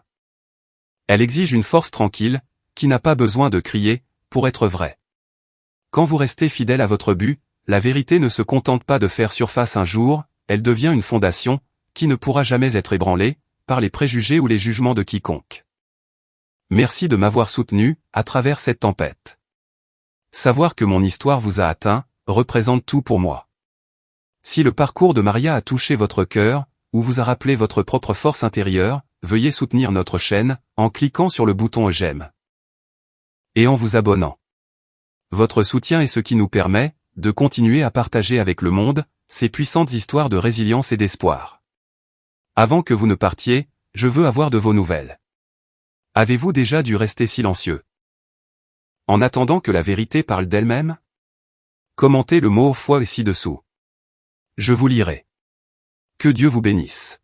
Elle exige une force tranquille, qui n'a pas besoin de crier, pour être vraie. Quand vous restez fidèle à votre but, la vérité ne se contente pas de faire surface un jour, elle devient une fondation, qui ne pourra jamais être ébranlée, par les préjugés ou les jugements de quiconque. Merci de m'avoir soutenu, à travers cette tempête. Savoir que mon histoire vous a atteint, représente tout pour moi. Si le parcours de Maria a touché votre cœur, ou vous a rappelé votre propre force intérieure, veuillez soutenir notre chaîne, en cliquant sur le bouton j'aime. Et en vous abonnant. Votre soutien est ce qui nous permet de continuer à partager avec le monde ces puissantes histoires de résilience et d'espoir. Avant que vous ne partiez, je veux avoir de vos nouvelles. Avez-vous déjà dû rester silencieux? En attendant que la vérité parle d'elle-même? Commentez le mot foi ci-dessous. Je vous lirai. Que Dieu vous bénisse.